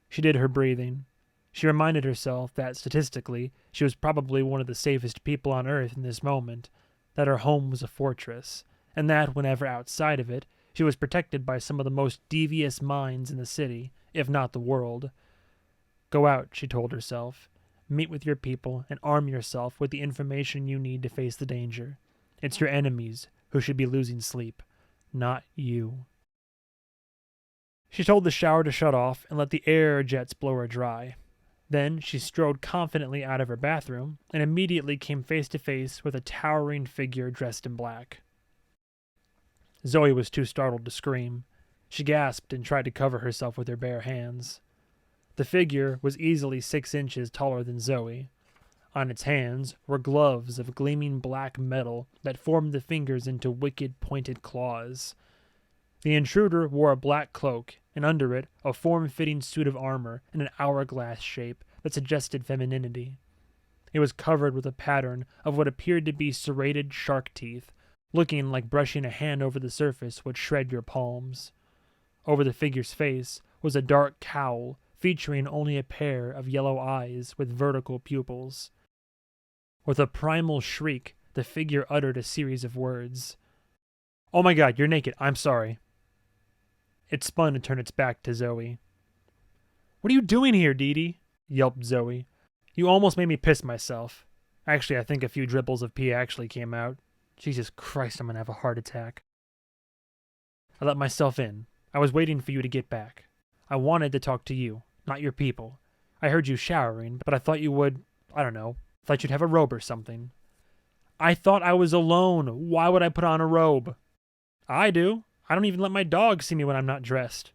She did her breathing. She reminded herself that, statistically, she was probably one of the safest people on Earth in this moment, that her home was a fortress, and that, whenever outside of it, she was protected by some of the most devious minds in the city, if not the world. Go out, she told herself. Meet with your people and arm yourself with the information you need to face the danger. It's your enemies who should be losing sleep, not you. She told the shower to shut off and let the air jets blow her dry. Then she strode confidently out of her bathroom and immediately came face to face with a towering figure dressed in black. Zoe was too startled to scream. She gasped and tried to cover herself with her bare hands. The figure was easily 6 inches taller than Zoe. On its hands were gloves of gleaming black metal that formed the fingers into wicked pointed claws. The intruder wore a black cloak, and under it a form-fitting suit of armor in an hourglass shape that suggested femininity. It was covered with a pattern of what appeared to be serrated shark teeth, looking like brushing a hand over the surface would shred your palms. Over the figure's face was a dark cowl featuring only a pair of yellow eyes with vertical pupils. With a primal shriek, the figure uttered a series of words. "Oh my God, you're naked. I'm sorry." It spun and turned its back to Zoe. "What are you doing here, Dee Dee?" yelped Zoe. "You almost made me piss myself. Actually, I think a few dribbles of pee actually came out. Jesus Christ, I'm gonna have a heart attack." "I let myself in. I was waiting for you to get back. I wanted to talk to you, not your people. I heard you showering, but I thought you would, I don't know, thought you'd have a robe or something." "I thought I was alone. Why would I put on a robe?" "I do. I don't even let my dog see me when I'm not dressed.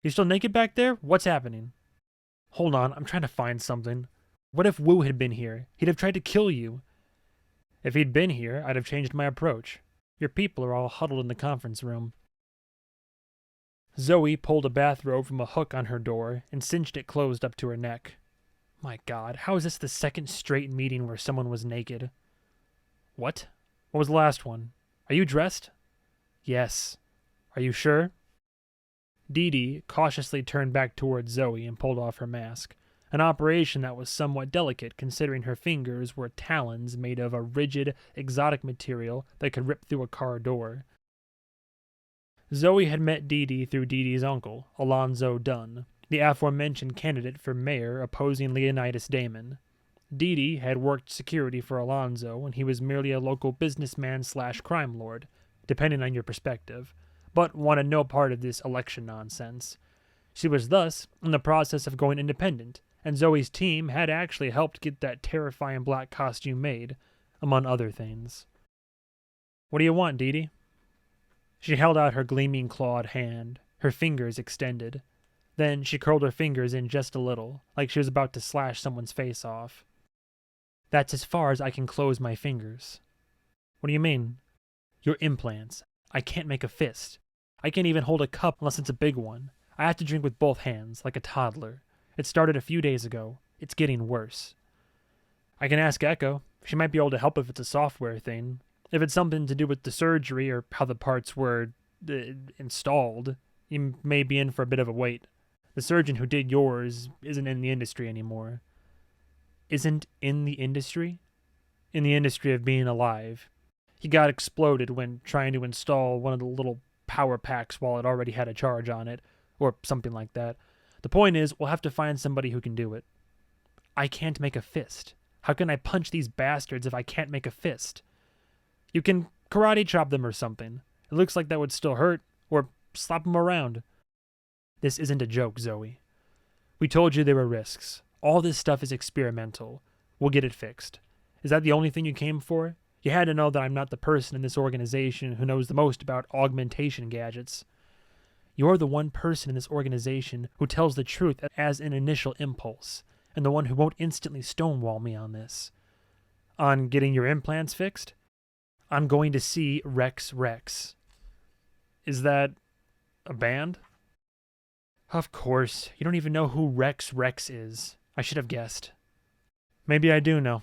You still naked back there? What's happening?" "Hold on, I'm trying to find something. What if Wu had been here? He'd have tried to kill you." "If he'd been here, I'd have changed my approach. Your people are all huddled in the conference room." Zoe pulled a bathrobe from a hook on her door and cinched it closed up to her neck. My God, how is this the second straight meeting where someone was naked? "What? What was the last one? Are you dressed?" "Yes." "Are you sure?" Dee Dee cautiously turned back towards Zoe and pulled off her mask, an operation that was somewhat delicate considering her fingers were talons made of a rigid, exotic material that could rip through a car door. Zoe had met Dee Dee through Dee Dee's uncle, Alonzo Dunn, the aforementioned candidate for mayor opposing Leonidas Damon. Dee Dee had worked security for Alonzo when he was merely a local businessman/crime lord, depending on your perspective, but wanted no part of this election nonsense. She was thus in the process of going independent, and Zoe's team had actually helped get that terrifying black costume made, among other things. "What do you want, Dee Dee?" She held out her gleaming clawed hand, her fingers extended. Then she curled her fingers in just a little, like she was about to slash someone's face off. "That's as far as I can close my fingers." "What do you mean?" "Your implants. I can't make a fist. I can't even hold a cup unless it's a big one. I have to drink with both hands, like a toddler. It started a few days ago. It's getting worse." "I can ask Echo. She might be able to help if it's a software thing. If it's something to do with the surgery or how the parts were installed, you may be in for a bit of a wait. The surgeon who did yours isn't in the industry anymore." "Isn't in the industry?" "In the industry of being alive. He got exploded when trying to install one of the little power packs while it already had a charge on it, or something like that. The point is, we'll have to find somebody who can do it." "I can't make a fist. How can I punch these bastards if I can't make a fist?" "You can karate chop them or something. It looks like that would still hurt, or slap them around." "This isn't a joke, Zoe. We told you there were risks. All this stuff is experimental. We'll get it fixed. Is that the only thing you came for? You had to know that I'm not the person in this organization who knows the most about augmentation gadgets." "You're the one person in this organization who tells the truth as an initial impulse, and the one who won't instantly stonewall me on this." "On getting your implants fixed?" "I'm going to see Rex Rex." "Is that a band?" "Of course. You don't even know who Rex Rex is. I should have guessed." "Maybe I do know.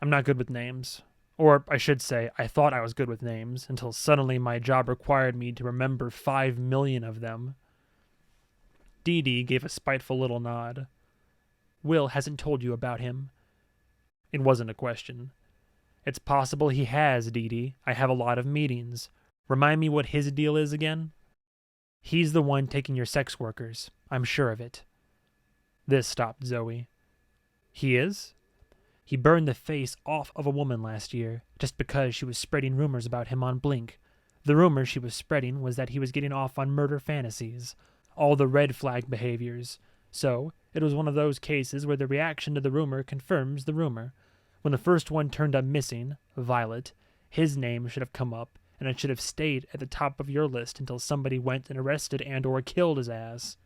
I'm not good with names. Or, I should say, I thought I was good with names, until suddenly my job required me to remember 5 million of them." Dee Dee gave a spiteful little nod. "Will hasn't told you about him." It wasn't a question. "It's possible he has, Dee Dee. I have a lot of meetings. Remind me what his deal is again?" "He's the one taking your sex workers. I'm sure of it." This stopped Zoe. "He is?" "He burned the face off of a woman last year, just because she was spreading rumors about him on Blink. The rumor she was spreading was that he was getting off on murder fantasies, all the red flag behaviors. So, It was one of those cases where the reaction to the rumor confirms the rumor. When the first one turned up missing, Violet, his name should have come up, and it should have stayed at the top of your list until somebody went and arrested and or killed his ass.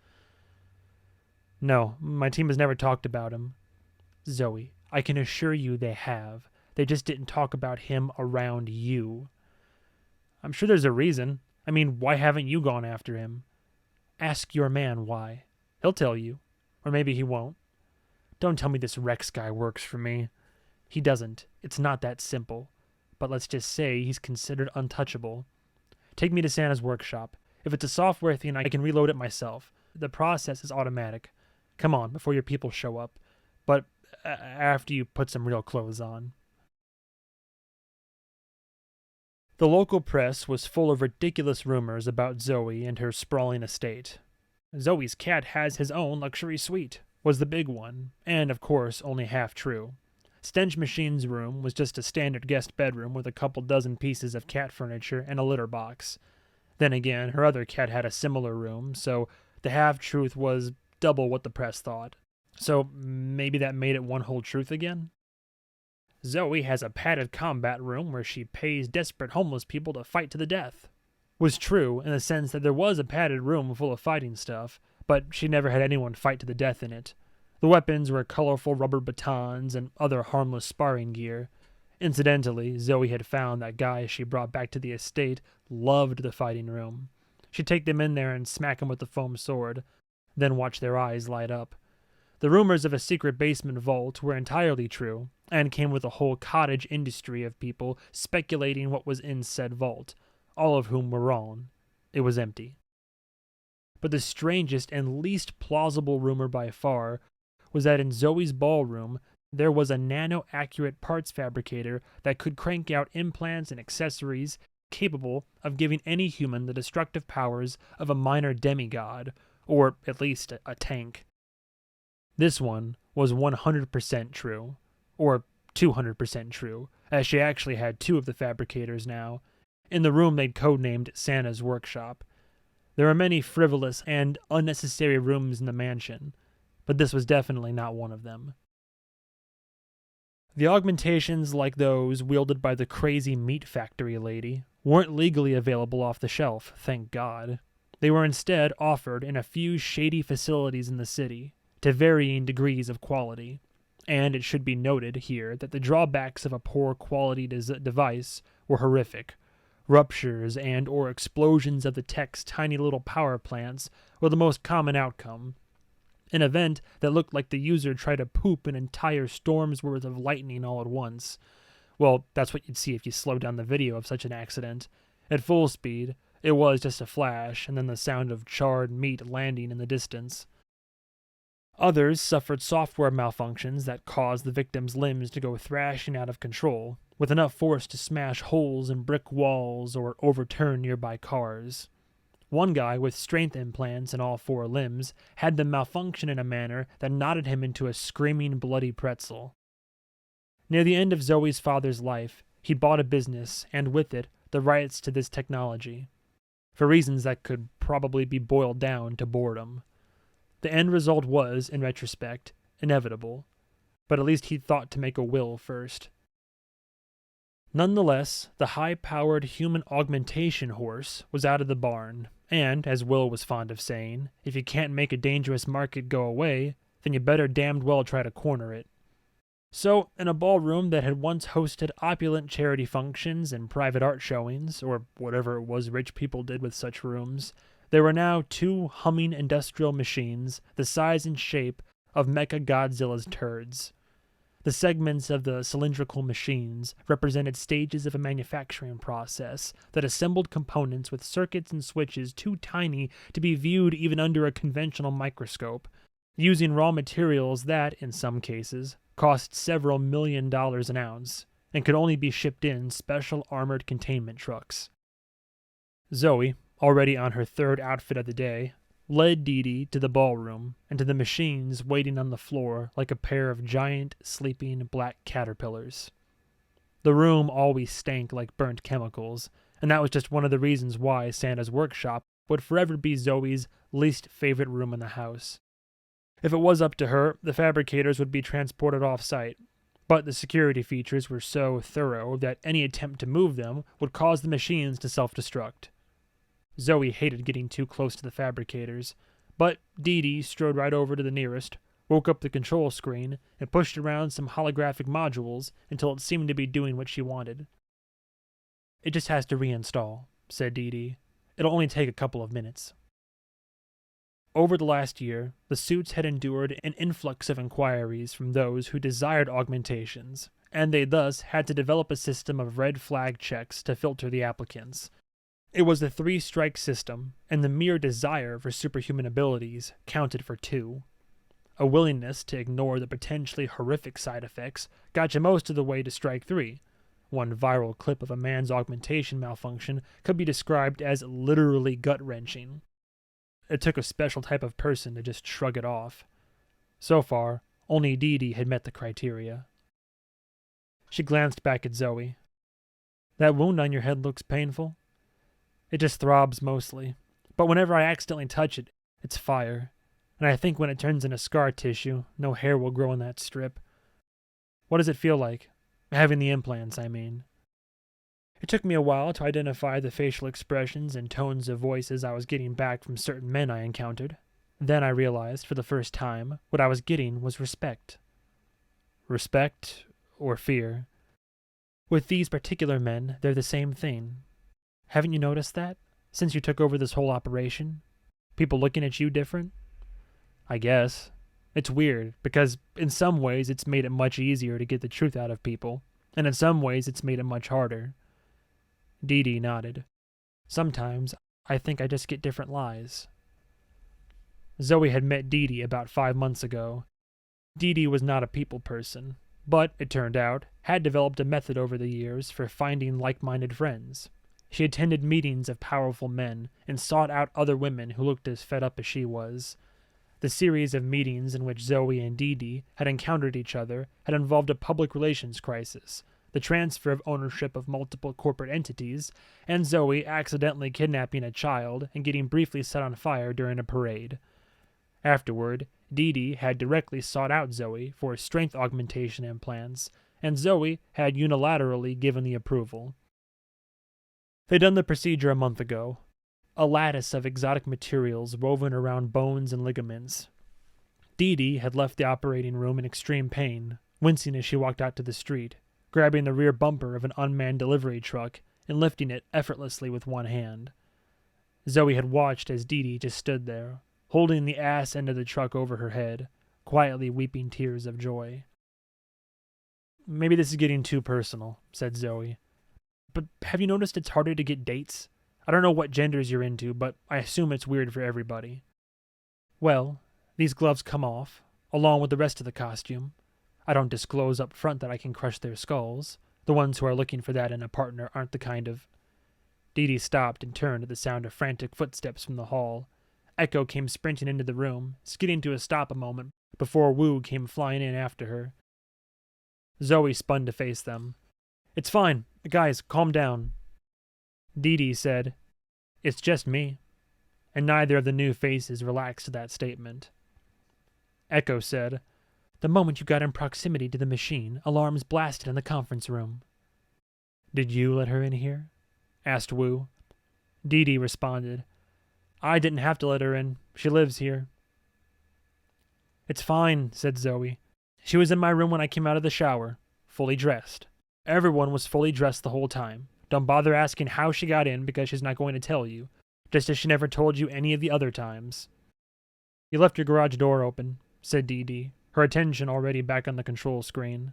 No, my team has never talked about him. Zoe, I can assure you they have. They just didn't talk about him around you. I'm sure there's a reason. I mean, why haven't you gone after him? Ask your man why. He'll tell you. Or maybe he won't. Don't tell me this Rex guy works for me. He doesn't. It's not that simple. But let's just say he's considered untouchable. Take me to Santa's workshop. If it's a software thing, I can reload it myself. The process is automatic. Come on, before your people show up. But after you put some real clothes on. The local press was full of ridiculous rumors about Zoe and her sprawling estate. Zoe's cat has his own luxury suite, was the big one, and of course only half true. Stench Machine's room was just a standard guest bedroom with a couple dozen pieces of cat furniture and a litter box. Then again, her other cat had a similar room, so the half-truth was double what the press thought. So maybe that made it one whole truth again? Zoe has a padded combat room where she pays desperate homeless people to fight to the death. Was true in the sense that there was a padded room full of fighting stuff, but she never had anyone fight to the death in it. The weapons were colorful rubber batons and other harmless sparring gear. Incidentally, Zoe had found that guys she brought back to the estate loved the fighting room. She'd take them in there and smack them with the foam sword, then watch their eyes light up. The rumors of a secret basement vault were entirely true, and came with a whole cottage industry of people speculating what was in said vault, all of whom were wrong. It was empty. But the strangest and least plausible rumor by far was that in Zoe's ballroom there was a nano-accurate parts fabricator that could crank out implants and accessories capable of giving any human the destructive powers of a minor demigod, or at least a tank. This one was 100% true, or 200% true, as she actually had two of the fabricators now, in the room they'd codenamed Santa's workshop. There are many frivolous and unnecessary rooms in the mansion, but this was definitely not one of them. The augmentations like those wielded by the crazy meat factory lady weren't legally available off the shelf, thank God. They were instead offered in a few shady facilities in the city, to varying degrees of quality. And it should be noted here that the drawbacks of a poor quality device were horrific. Ruptures and or explosions of the tech's tiny little power plants were the most common outcome. An event that looked like the user tried to poop an entire storm's worth of lightning all at once. Well, that's what you'd see if you slowed down the video of such an accident. At full speed, it was just a flash, and then the sound of charred meat landing in the distance. Others suffered software malfunctions that caused the victim's limbs to go thrashing out of control, with enough force to smash holes in brick walls or overturn nearby cars. One guy with strength implants in all four limbs had them malfunction in a manner that knotted him into a screaming bloody pretzel. Near the end of Zoe's father's life, he bought a business, and with it, the rights to this technology, for reasons that could probably be boiled down to boredom. The end result was, in retrospect, inevitable, but at least he thought to make a will first. Nonetheless, the high-powered human augmentation horse was out of the barn, and, as Will was fond of saying, if you can't make a dangerous market go away, then you better damned well try to corner it. So, in a ballroom that had once hosted opulent charity functions and private art showings, or whatever it was rich people did with such rooms, there were now two humming industrial machines the size and shape of Mecha Godzilla's turds. The segments of the cylindrical machines represented stages of a manufacturing process that assembled components with circuits and switches too tiny to be viewed even under a conventional microscope, using raw materials that, in some cases, cost several $1 million an ounce, and could only be shipped in special armored containment trucks. Zoe, already on her third outfit of the day, led Dee Dee to the ballroom and to the machines waiting on the floor like a pair of giant, sleeping black caterpillars. The room always stank like burnt chemicals, and that was just one of the reasons why Santa's workshop would forever be Zoe's least favorite room in the house. If it was up to her, the fabricators would be transported off-site, but the security features were so thorough that any attempt to move them would cause the machines to self-destruct. ZOEY hated getting too close to the fabricators, but Dee Dee strode right over to the nearest, woke up the control screen, and pushed around some holographic modules until it seemed to be doing what she wanted. "It just has to reinstall," said Dee Dee. "It'll only take a couple of minutes." Over the last year, the suits had endured an influx of inquiries from those who desired augmentations, and they thus had to develop a system of red flag checks to filter the applicants. It was a 3-strike system, and the mere desire for superhuman abilities counted for 2. A willingness to ignore the potentially horrific side effects got you most of the way to strike 3. One viral clip of a man's augmentation malfunction could be described as literally gut-wrenching. It took a special type of person to just shrug it off. So far, only Dee Dee had met the criteria. She glanced back at ZOEY. "That wound on your head looks painful." "It just throbs mostly, but whenever I accidentally touch it, it's fire, and I think when it turns into scar tissue, no hair will grow in that strip." "What does it feel like? Having the implants, I mean." It took me a while to identify the facial expressions and tones of voices I was getting back from certain men I encountered. Then I realized, for the first time, what I was getting was respect. Respect or fear. With these particular men, they're the same thing. Haven't you noticed that, since you took over this whole operation? People looking at you different? I guess. It's weird, because in some ways it's made it much easier to get the truth out of people, and in some ways it's made it much harder. Dee Dee nodded. "Sometimes I think I just get different lies." ZOEY had met Dee Dee about 5 months ago. Dee Dee was not a people person, but, it turned out, had developed a method over the years for finding like-minded friends. She attended meetings of powerful men and sought out other women who looked as fed up as she was. The series of meetings in which ZOEY and Dee Dee had encountered each other had involved a public relations crisis, the transfer of ownership of multiple corporate entities, and ZOEY accidentally kidnapping a child and getting briefly set on fire during a parade. Afterward, Dee Dee had directly sought out ZOEY for strength augmentation implants, and ZOEY had unilaterally given the approval. They'd done the procedure a month ago. A lattice of exotic materials woven around bones and ligaments. Dee Dee had left the operating room in extreme pain, wincing as she walked out to the street, grabbing the rear bumper of an unmanned delivery truck and lifting it effortlessly with one hand. ZOEY had watched as Dee Dee just stood there, holding the ass end of the truck over her head, quietly weeping tears of joy. "Maybe this is getting too personal," said ZOEY. "But have you noticed it's harder to get dates? I don't know what genders you're into, but I assume it's weird for everybody." "Well, these gloves come off, along with the rest of the costume. I don't disclose up front that I can crush their skulls. The ones who are looking for that in a partner aren't the kind of—" Dee Dee stopped and turned at the sound of frantic footsteps from the hall. Echo came sprinting into the room, skidding to a stop a moment before Wu came flying in after her. ZOEY spun to face them. "It's fine. Guys, calm down." Dee Dee said, "It's just me." And neither of the new faces relaxed to that statement. Echo said, "The moment you got in proximity to the machine, alarms blasted in the conference room." "Did you let her in here?" asked Wu. Dee Dee responded, "I didn't have to let her in. She lives here." "It's fine," said ZOEY. "She was in my room when I came out of the shower, fully dressed. Everyone was fully dressed the whole time. Don't bother asking how she got in because she's not going to tell you, just as she never told you any of the other times." "You left your garage door open," said Dee Dee, her attention already back on the control screen.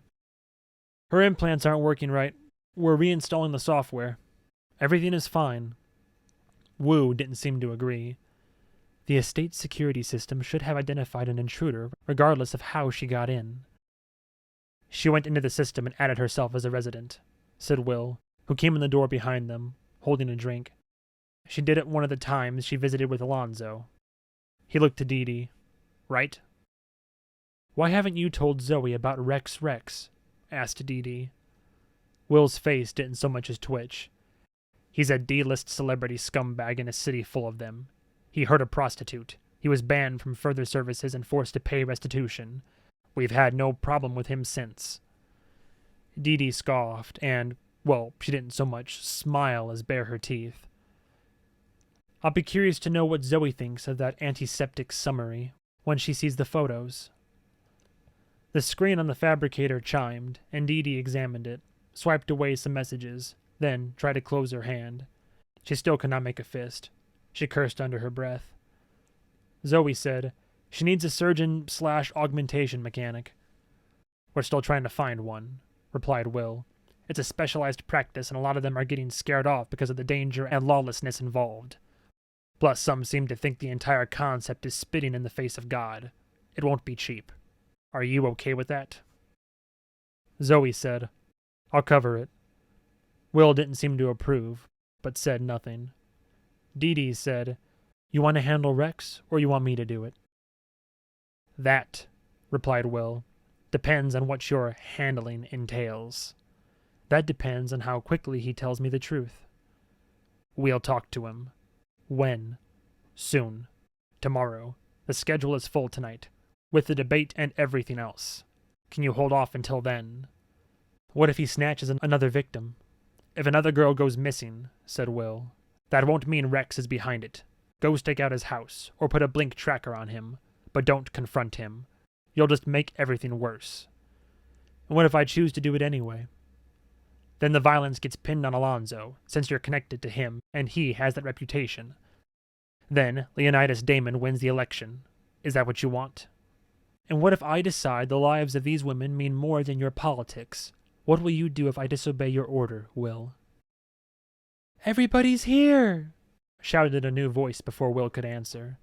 "Her implants aren't working right. We're reinstalling the software. Everything is fine." Wu didn't seem to agree. "The estate security system should have identified an intruder, regardless of how she got in." "She went into the system and added herself as a resident," said Will, who came in the door behind them, holding a drink. "She did it one of the times she visited with Alonzo." He looked to Dee Dee. "Right?" "Why haven't you told ZOEY about Rex?" asked Dee Dee. Will's face didn't so much as twitch. "He's a D-list celebrity scumbag in a city full of them. He hurt a prostitute. He was banned from further services and forced to pay restitution. We've had no problem with him since. Dee Dee scoffed and, well, she didn't so much smile as bare her teeth. I'll be curious to know what Zoe thinks of that antiseptic summary when she sees the photos. The screen on the fabricator chimed, and Dee Dee examined it, swiped away some messages, then tried to close her hand. She still could not make a fist. She cursed under her breath. Zoe said, she needs a surgeon/augmentation mechanic. We're still trying to find one, replied Will. It's a specialized practice, and a lot of them are getting scared off because of the danger and lawlessness involved. Plus, some seem to think the entire concept is spitting in the face of God. It won't be cheap. Are you okay with that? Zoe said, I'll cover it. Will didn't seem to approve, but said nothing. Dee Dee said, you want to handle Rex, or you want me to do it? That, replied Will, depends on what your handling entails. That depends on how quickly he tells me the truth. We'll talk to him. When? Soon. Tomorrow. The schedule is full tonight, with the debate and everything else. Can you hold off until then? What if he snatches another victim? If another girl goes missing, said Will, that won't mean Rex is behind it. Go stake out his house, or put a blink tracker on him, but don't confront him. You'll just make everything worse. And what if I choose to do it anyway? Then the violence gets pinned on Alonzo, since you're connected to him, and he has that reputation. Then Leonidas Damon wins the election. Is that what you want? And what if I decide the lives of these women mean more than your politics? What will you do if I disobey your order, Will? Everybody's here! Shouted a new voice before Will could answer.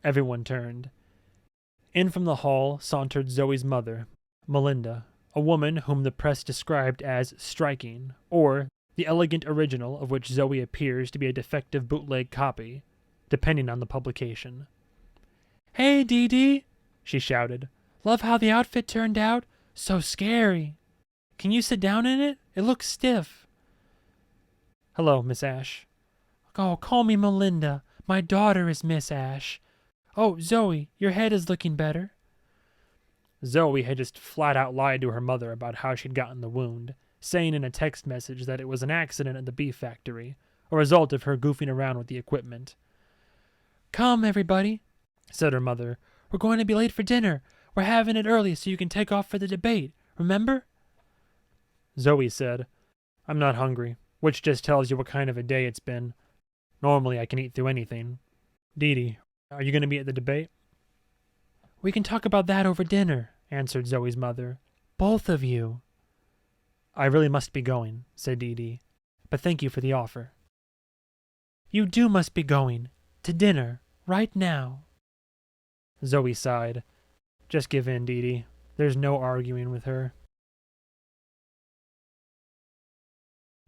Everyone turned. In from the hall sauntered Zoe's mother, Melinda, a woman whom the press described as striking, or the elegant original of which Zoe appears to be a defective bootleg copy, depending on the publication. Hey, Dee Dee, she shouted. Love how the outfit turned out. So scary. Can you sit down in it? It looks stiff. Hello, Miss Ashe. Oh, call me Melinda. My daughter is Miss Ashe. Oh, Zoe, your head is looking better. Zoe had just flat out lied to her mother about how she'd gotten the wound, saying in a text message that it was an accident at the beef factory, a result of her goofing around with the equipment. Come, everybody, said her mother. We're going to be late for dinner. We're having it early so you can take off for the debate, remember? Zoe said, I'm not hungry, which just tells you what kind of a day it's been. Normally I can eat through anything. Dee Dee, are you going to be at the debate? We can talk about that over dinner, answered Zoe's mother. Both of you. I really must be going, said Dee Dee, but thank you for the offer. You must be going. To dinner. Right now. Zoe sighed. Just give in, Dee Dee. There's no arguing with her.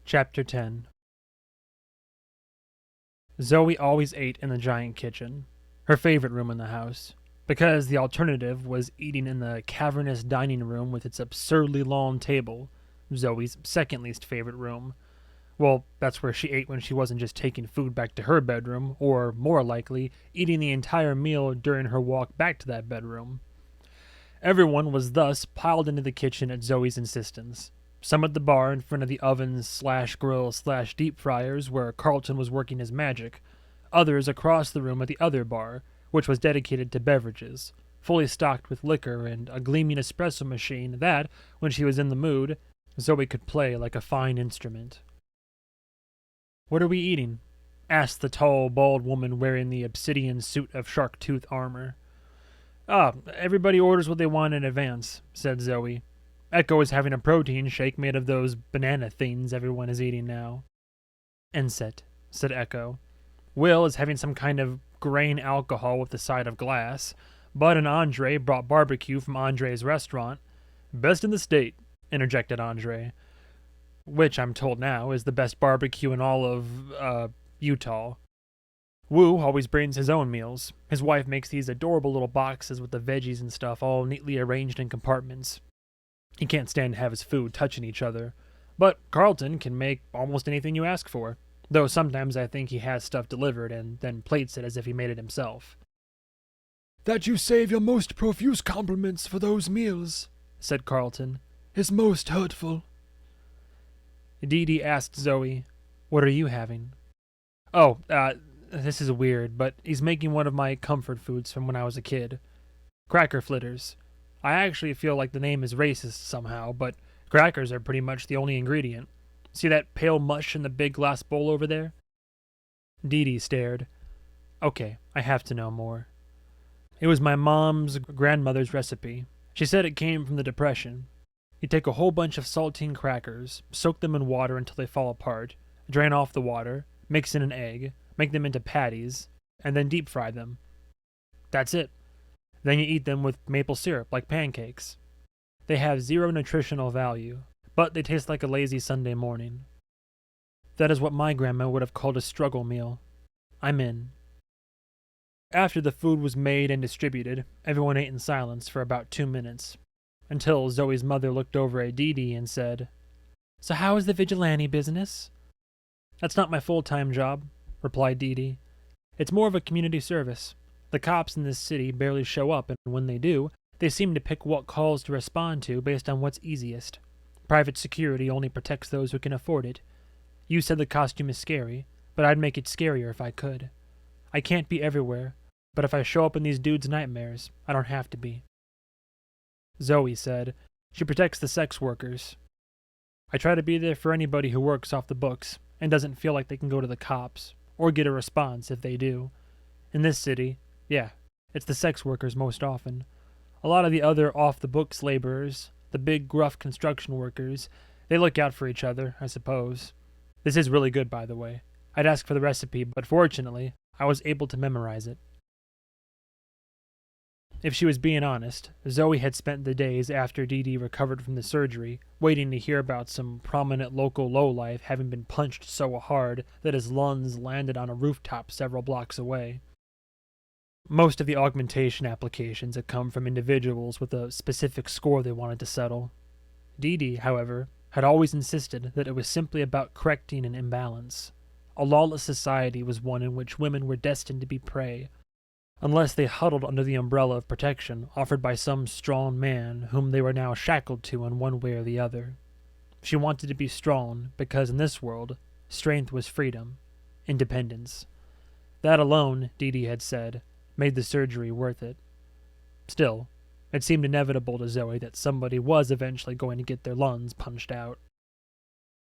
Chapter 10. Zoe always ate in the giant kitchen, her favorite room in the house, because the alternative was eating in the cavernous dining room with its absurdly long table, Zoe's second least favorite room. Well, that's where she ate when she wasn't just taking food back to her bedroom, or, more likely, eating the entire meal during her walk back to that bedroom. Everyone was thus piled into the kitchen at Zoe's insistence. Some at the bar in front of the ovens/grill/deep fryers where Carlton was working his magic, others across the room at the other bar, which was dedicated to beverages, fully stocked with liquor and a gleaming espresso machine that, when she was in the mood, Zoe could play like a fine instrument. What are we eating? Asked the tall, bald woman wearing the obsidian suit of shark-tooth armor. Everybody orders what they want in advance, said Zoe. Echo is having a protein shake made of those banana things everyone is eating now. Enset, said Echo. Will is having some kind of grain alcohol with a side of glass. Bud and Andre brought barbecue from Andre's restaurant. Best in the state, interjected Andre. Which, I'm told now, is the best barbecue in all of, Utah. Wu always brings his own meals. His wife makes these adorable little boxes with the veggies and stuff all neatly arranged in compartments. He can't stand to have his food touching each other. But Carlton can make almost anything you ask for, though sometimes I think he has stuff delivered and then plates it as if he made it himself. That you save your most profuse compliments for those meals, said Carlton, is most hurtful. Dee Dee asked Zoe, "What are you having?" "Oh, this is weird, but he's making one of my comfort foods from when I was a kid. Cracker fritters. I actually feel like the name is racist somehow, but crackers are pretty much the only ingredient. See that pale mush in the big glass bowl over there?" Dee Dee stared. "Okay, I have to know more." "It was my mom's grandmother's recipe. She said it came from the Depression. You take a whole bunch of saltine crackers, soak them in water until they fall apart, drain off the water, mix in an egg, make them into patties, and then deep fry them. That's it. Then you eat them with maple syrup like pancakes. They have zero nutritional value, but they taste like a lazy Sunday morning. That is what my grandma would have called a struggle meal. I'm in." After the food was made and distributed, everyone ate in silence for about 2 minutes, until Zoe's mother looked over at Dee Dee and said, "So how is the vigilante business?" "That's not my full-time job," replied Dee Dee. "It's more of a community service. The cops in this city barely show up, and when they do, they seem to pick what calls to respond to based on what's easiest. Private security only protects those who can afford it. You said the costume is scary, but I'd make it scarier if I could. I can't be everywhere, but if I show up in these dudes' nightmares, I don't have to be." Zoe said, "She protects the sex workers. I try to be there for anybody who works off the books and doesn't feel like they can go to the cops, or get a response if they do. In this city, yeah, it's the sex workers most often. A lot of the other off-the-books laborers, the big gruff construction workers, they look out for each other, I suppose. This is really good, by the way. I'd ask for the recipe, but fortunately, I was able to memorize it." If she was being honest, Zoe had spent the days after Dee Dee recovered from the surgery waiting to hear about some prominent local lowlife having been punched so hard that his lungs landed on a rooftop several blocks away. Most of the augmentation applications had come from individuals with a specific score they wanted to settle. Dee Dee, however, had always insisted that it was simply about correcting an imbalance. A lawless society was one in which women were destined to be prey, unless they huddled under the umbrella of protection offered by some strong man whom they were now shackled to in one way or the other. She wanted to be strong because in this world, strength was freedom, independence. That alone, Dee Dee had said, made the surgery worth it. Still, it seemed inevitable to Zoe that somebody was eventually going to get their lungs punched out.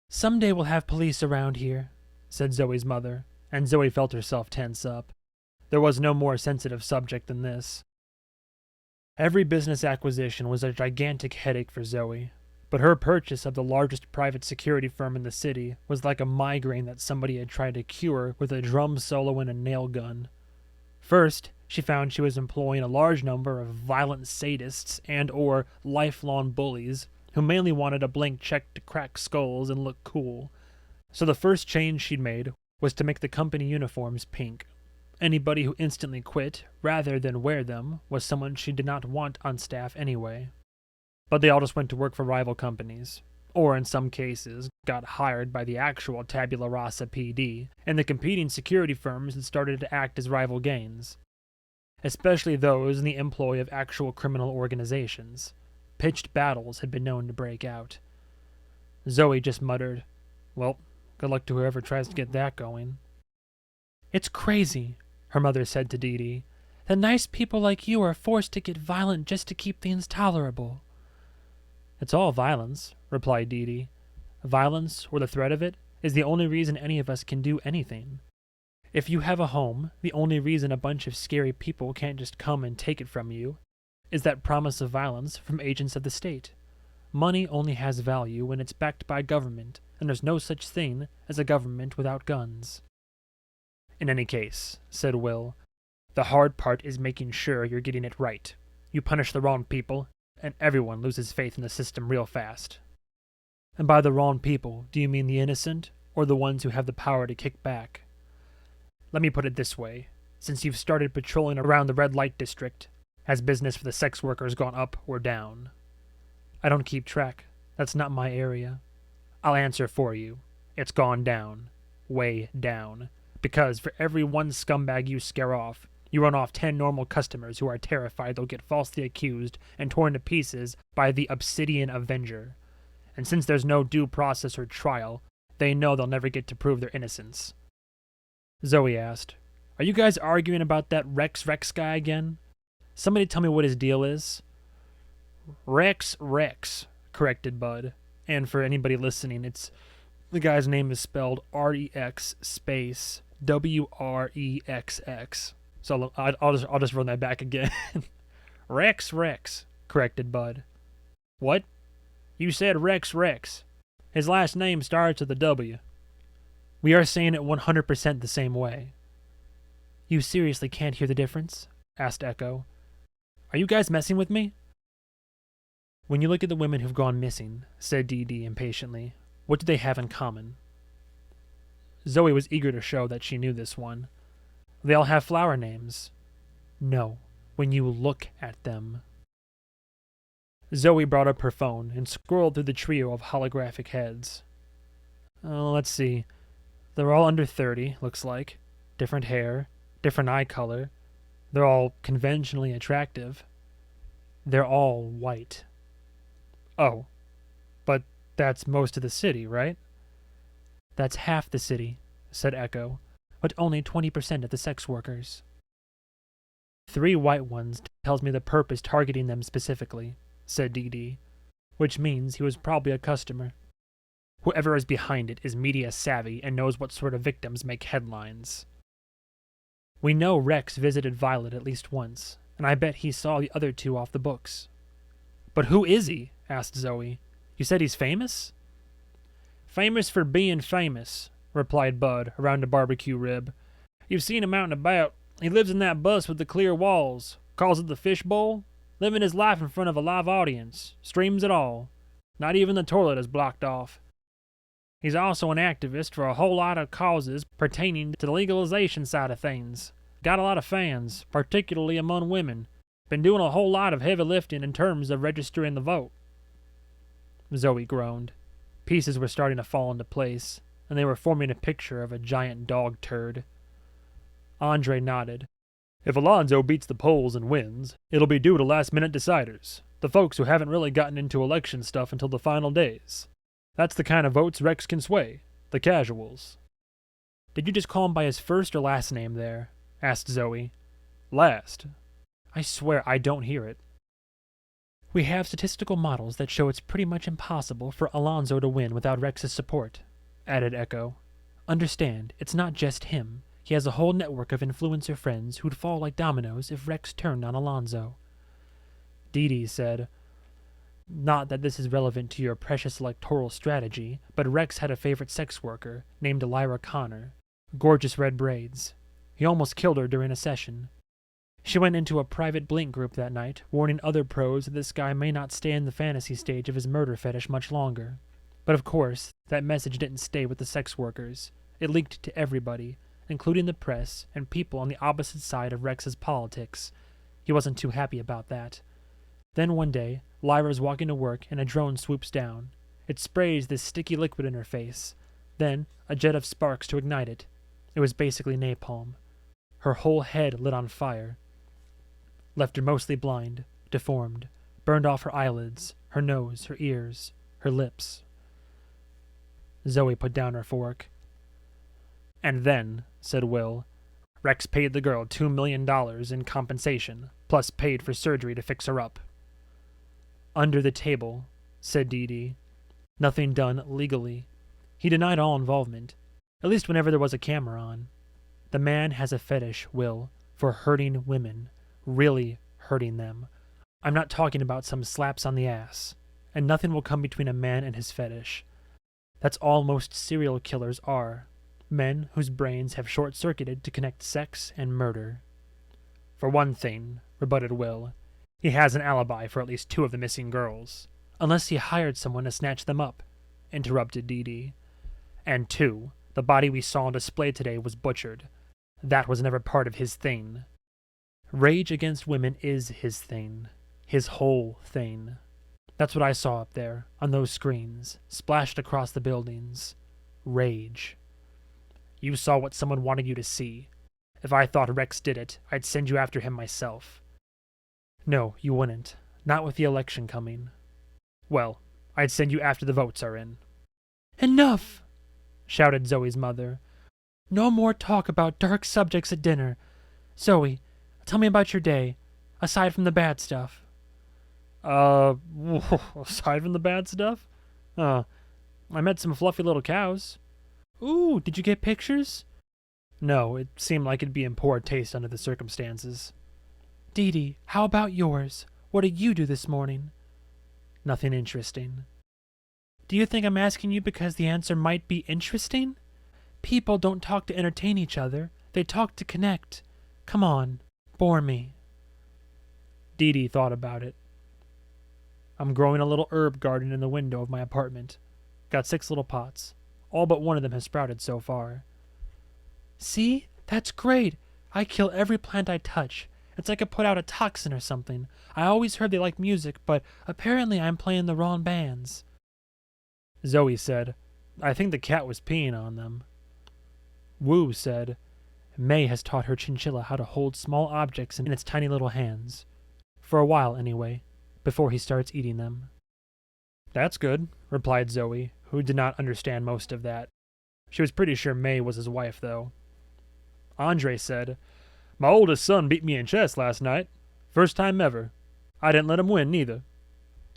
"Someday we'll have police around here," said Zoe's mother, and Zoe felt herself tense up. There was no more sensitive subject than this. Every business acquisition was a gigantic headache for Zoe, but her purchase of the largest private security firm in the city was like a migraine that somebody had tried to cure with a drum solo and a nail gun. First, she found she was employing a large number of violent sadists and/or lifelong bullies who mainly wanted a blank check to crack skulls and look cool. So the first change she'd made was to make the company uniforms pink. Anybody who instantly quit, rather than wear them, was someone she did not want on staff anyway. But they all just went to work for rival companies, or in some cases, got hired by the actual Tabula Rasa PD, and the competing security firms had started to act as rival gangs. Especially those in the employ of actual criminal organizations. Pitched battles had been known to break out. Zoe just muttered, "Well, good luck to whoever tries to get that going." "It's crazy," her mother said to Dee Dee, "that nice people like you are forced to get violent just to keep things tolerable." "It's all violence," replied Dee Dee. "Violence, or the threat of it, is the only reason any of us can do anything. If you have a home, the only reason a bunch of scary people can't just come and take it from you is that promise of violence from agents of the state. Money only has value when it's backed by government, and there's no such thing as a government without guns." "In any case," said Will, "the hard part is making sure you're getting it right. You punish the wrong people, and everyone loses faith in the system real fast." "And by the wrong people, do you mean the innocent, or the ones who have the power to kick back?" "Let me put it this way. Since you've started patrolling around the red light district, has business for the sex workers gone up or down?" "I don't keep track. That's not my area." "I'll answer for you. It's gone down. Way down. Because for every one scumbag you scare off, You run off 10 normal customers who are terrified they'll get falsely accused and torn to pieces by the Obsidian Avenger. And since there's no due process or trial, they know they'll never get to prove their innocence. ZOEY asked, "Are you guys arguing about that Rex guy again? Somebody tell me what his deal is." Rex, corrected Bud. And for anybody listening, the guy's name is spelled R-E-X space W-R-E-X-X. So I'll just run that back again. Rex, corrected Bud. What? You said Rex. His last name starts with a W. We are saying it 100% the same way. You seriously can't hear the difference? Asked Echo. Are you guys messing with me? When you look at the women who've gone missing, said Dee Dee impatiently, what do they have in common? ZOEY was eager to show that she knew this one. They all have flower names. No, when you look at them. ZOEY brought up her phone and scrolled through the trio of holographic heads. Let's see. They're all under 30, looks like. Different hair, different eye color. They're all conventionally attractive. They're all white. Oh, but that's most of the city, right? That's half the city, said Echo, but only 20% of the sex workers. 3 white ones tells me the perp is targeting them specifically, said Dee Dee, which means he was probably a customer. Whoever is behind it is media savvy and knows what sort of victims make headlines. We know Rex visited Violet at least once, and I bet he saw the other 2 off the books. But who is he? Asked ZOEY. You said he's famous? Famous for being famous, replied Bud around a barbecue rib. You've seen him out and about. He lives in that bus with the clear walls, calls it the fishbowl, living his life in front of a live audience, streams it all. Not even the toilet is blocked off. He's also an activist for a whole lot of causes pertaining to the legalization side of things. Got a lot of fans, particularly among women. Been doing a whole lot of heavy lifting in terms of registering the vote. ZOEY groaned. Pieces were starting to fall into place, and they were forming a picture of a giant dog turd. Andre nodded. If Alonzo beats the polls and wins, it'll be due to last-minute deciders, the folks who haven't really gotten into election stuff until the final days. That's the kind of votes Rex can sway, the casuals. Did you just call him by his first or last name there? Asked ZOEY. Last. I swear I don't hear it. We have statistical models that show it's pretty much impossible for Alonzo to win without Rex's support, added Echo. Understand, it's not just him. He has a whole network of influencer friends who'd fall like dominoes if Rex turned on Alonzo. Dee Dee said, Not that this is relevant to your precious electoral strategy, but Rex had a favorite sex worker named Lyra Connor. Gorgeous red braids. He almost killed her during a session. She went into a private Blink group that night, warning other pros that this guy may not stay in the fantasy stage of his murder fetish much longer. But of course, that message didn't stay with the sex workers. It leaked to everybody, including the press and people on the opposite side of Rex's politics. He wasn't too happy about that. Then one day, Lyra's walking to work and a drone swoops down. It sprays this sticky liquid in her face. Then, a jet of sparks to ignite it. It was basically napalm. Her whole head lit on fire. Left her mostly blind, deformed, burned off her eyelids, her nose, her ears, her lips. ZOEY put down her fork. And then, said Will, Rex paid the girl $2 million in compensation, plus paid for surgery to fix her up. Under the table, said Dee Dee. Nothing done legally. He denied all involvement, at least whenever there was a camera on. The man has a fetish, Will, for hurting women. Really hurting them. I'm not talking about some slaps on the ass. And nothing will come between a man and his fetish. That's all most serial killers are. Men whose brains have short-circuited to connect sex and murder. For one thing, rebutted Will, he has an alibi for at least 2 of the missing girls. Unless he hired someone to snatch them up, interrupted Dee Dee. And 2, the body we saw on display today was butchered. That was never part of his thing. Rage against women is his thing. His whole thing. That's what I saw up there, on those screens, splashed across the buildings. Rage. You saw what someone wanted you to see. If I thought Rex did it, I'd send you after him myself. No, you wouldn't. Not with the election coming. Well, I'd send you after the votes are in. Enough! Shouted Zoe's mother. No more talk about dark subjects at dinner. Zoe, tell me about your day, aside from the bad stuff. Aside from the bad stuff? I met some fluffy little cows. Ooh, did you get pictures? No, it seemed like it'd be in poor taste under the circumstances. Dee Dee, how about yours? What did you do this morning? Nothing interesting. Do you think I'm asking you because the answer might be interesting? People don't talk to entertain each other. They talk to connect. Come on, bore me. Dee Dee thought about it. I'm growing a little herb garden in the window of my apartment. Got 6 little pots. All but one of them has sprouted so far. See? That's great. I kill every plant I touch. It's like I put out a toxin or something. I always heard they like music, but apparently I'm playing the wrong bands. Zoe said, I think the cat was peeing on them. Wu said, May has taught her chinchilla how to hold small objects in its tiny little hands. For a while, anyway, before he starts eating them. That's good, replied Zoe, who did not understand most of that. She was pretty sure May was his wife, though. Andre said, My oldest son beat me in chess last night. First time ever. I didn't let him win, neither.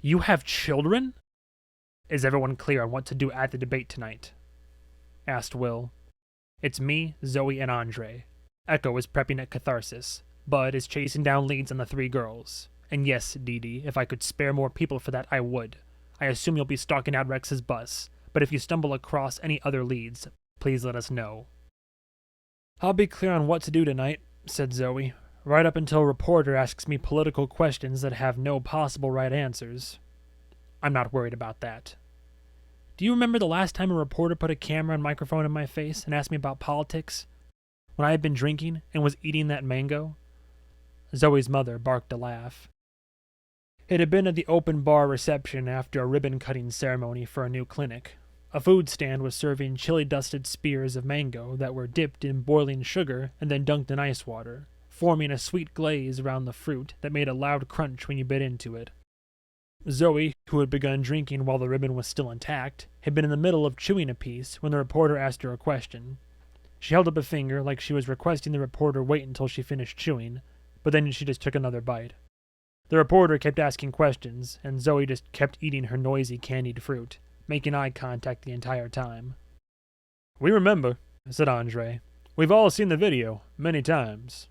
You have children? Is everyone clear on what to do at the debate tonight? Asked Will. It's me, Zoe, and Andre. Echo is prepping at Catharsis. Bud is chasing down leads on the 3 girls. And yes, Dee Dee, if I could spare more people for that, I would. I assume you'll be stalking out Rex's bus, but if you stumble across any other leads, please let us know. I'll be clear on what to do tonight, said Zoe, right up until a reporter asks me political questions that have no possible right answers. I'm not worried about that. Do you remember the last time a reporter put a camera and microphone in my face and asked me about politics? When I had been drinking and was eating that mango? Zoe's mother barked a laugh. It had been at the open bar reception after a ribbon-cutting ceremony for a new clinic. A food stand was serving chili-dusted spears of mango that were dipped in boiling sugar and then dunked in ice water, forming a sweet glaze around the fruit that made a loud crunch when you bit into it. Zoe, who had begun drinking while the ribbon was still intact, had been in the middle of chewing a piece when the reporter asked her a question. She held up a finger like she was requesting the reporter wait until she finished chewing, but then she just took another bite. The reporter kept asking questions, and Zoe just kept eating her noisy candied fruit, making eye contact the entire time. We remember, said Andre. We've all seen the video, many times.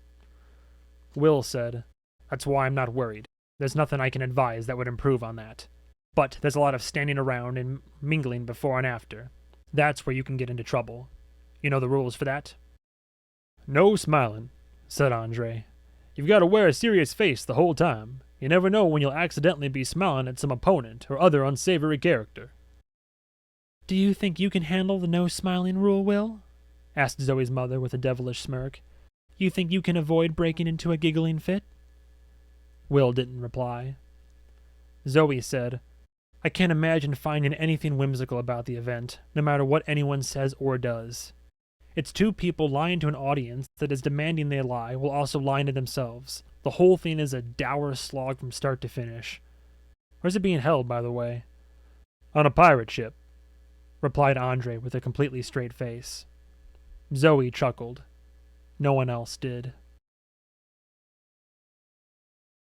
Will said, That's why I'm not worried. There's nothing I can advise that would improve on that. But there's a lot of standing around and mingling before and after. That's where you can get into trouble. You know the rules for that? No smiling, said Andre. You've got to wear a serious face the whole time. You never know when you'll accidentally be smiling at some opponent or other unsavory character. Do you think you can handle the no smiling rule, Will? Asked Zoe's mother with a devilish smirk. You think you can avoid breaking into a giggling fit? Will didn't reply. Zoe said, I can't imagine finding anything whimsical about the event, no matter what anyone says or does. It's 2 people lying to an audience that is demanding they lie while also lying to themselves. The whole thing is a dour slog from start to finish. Where's it being held, by the way? On a pirate ship, replied Andre with a completely straight face. Zoe chuckled. No one else did.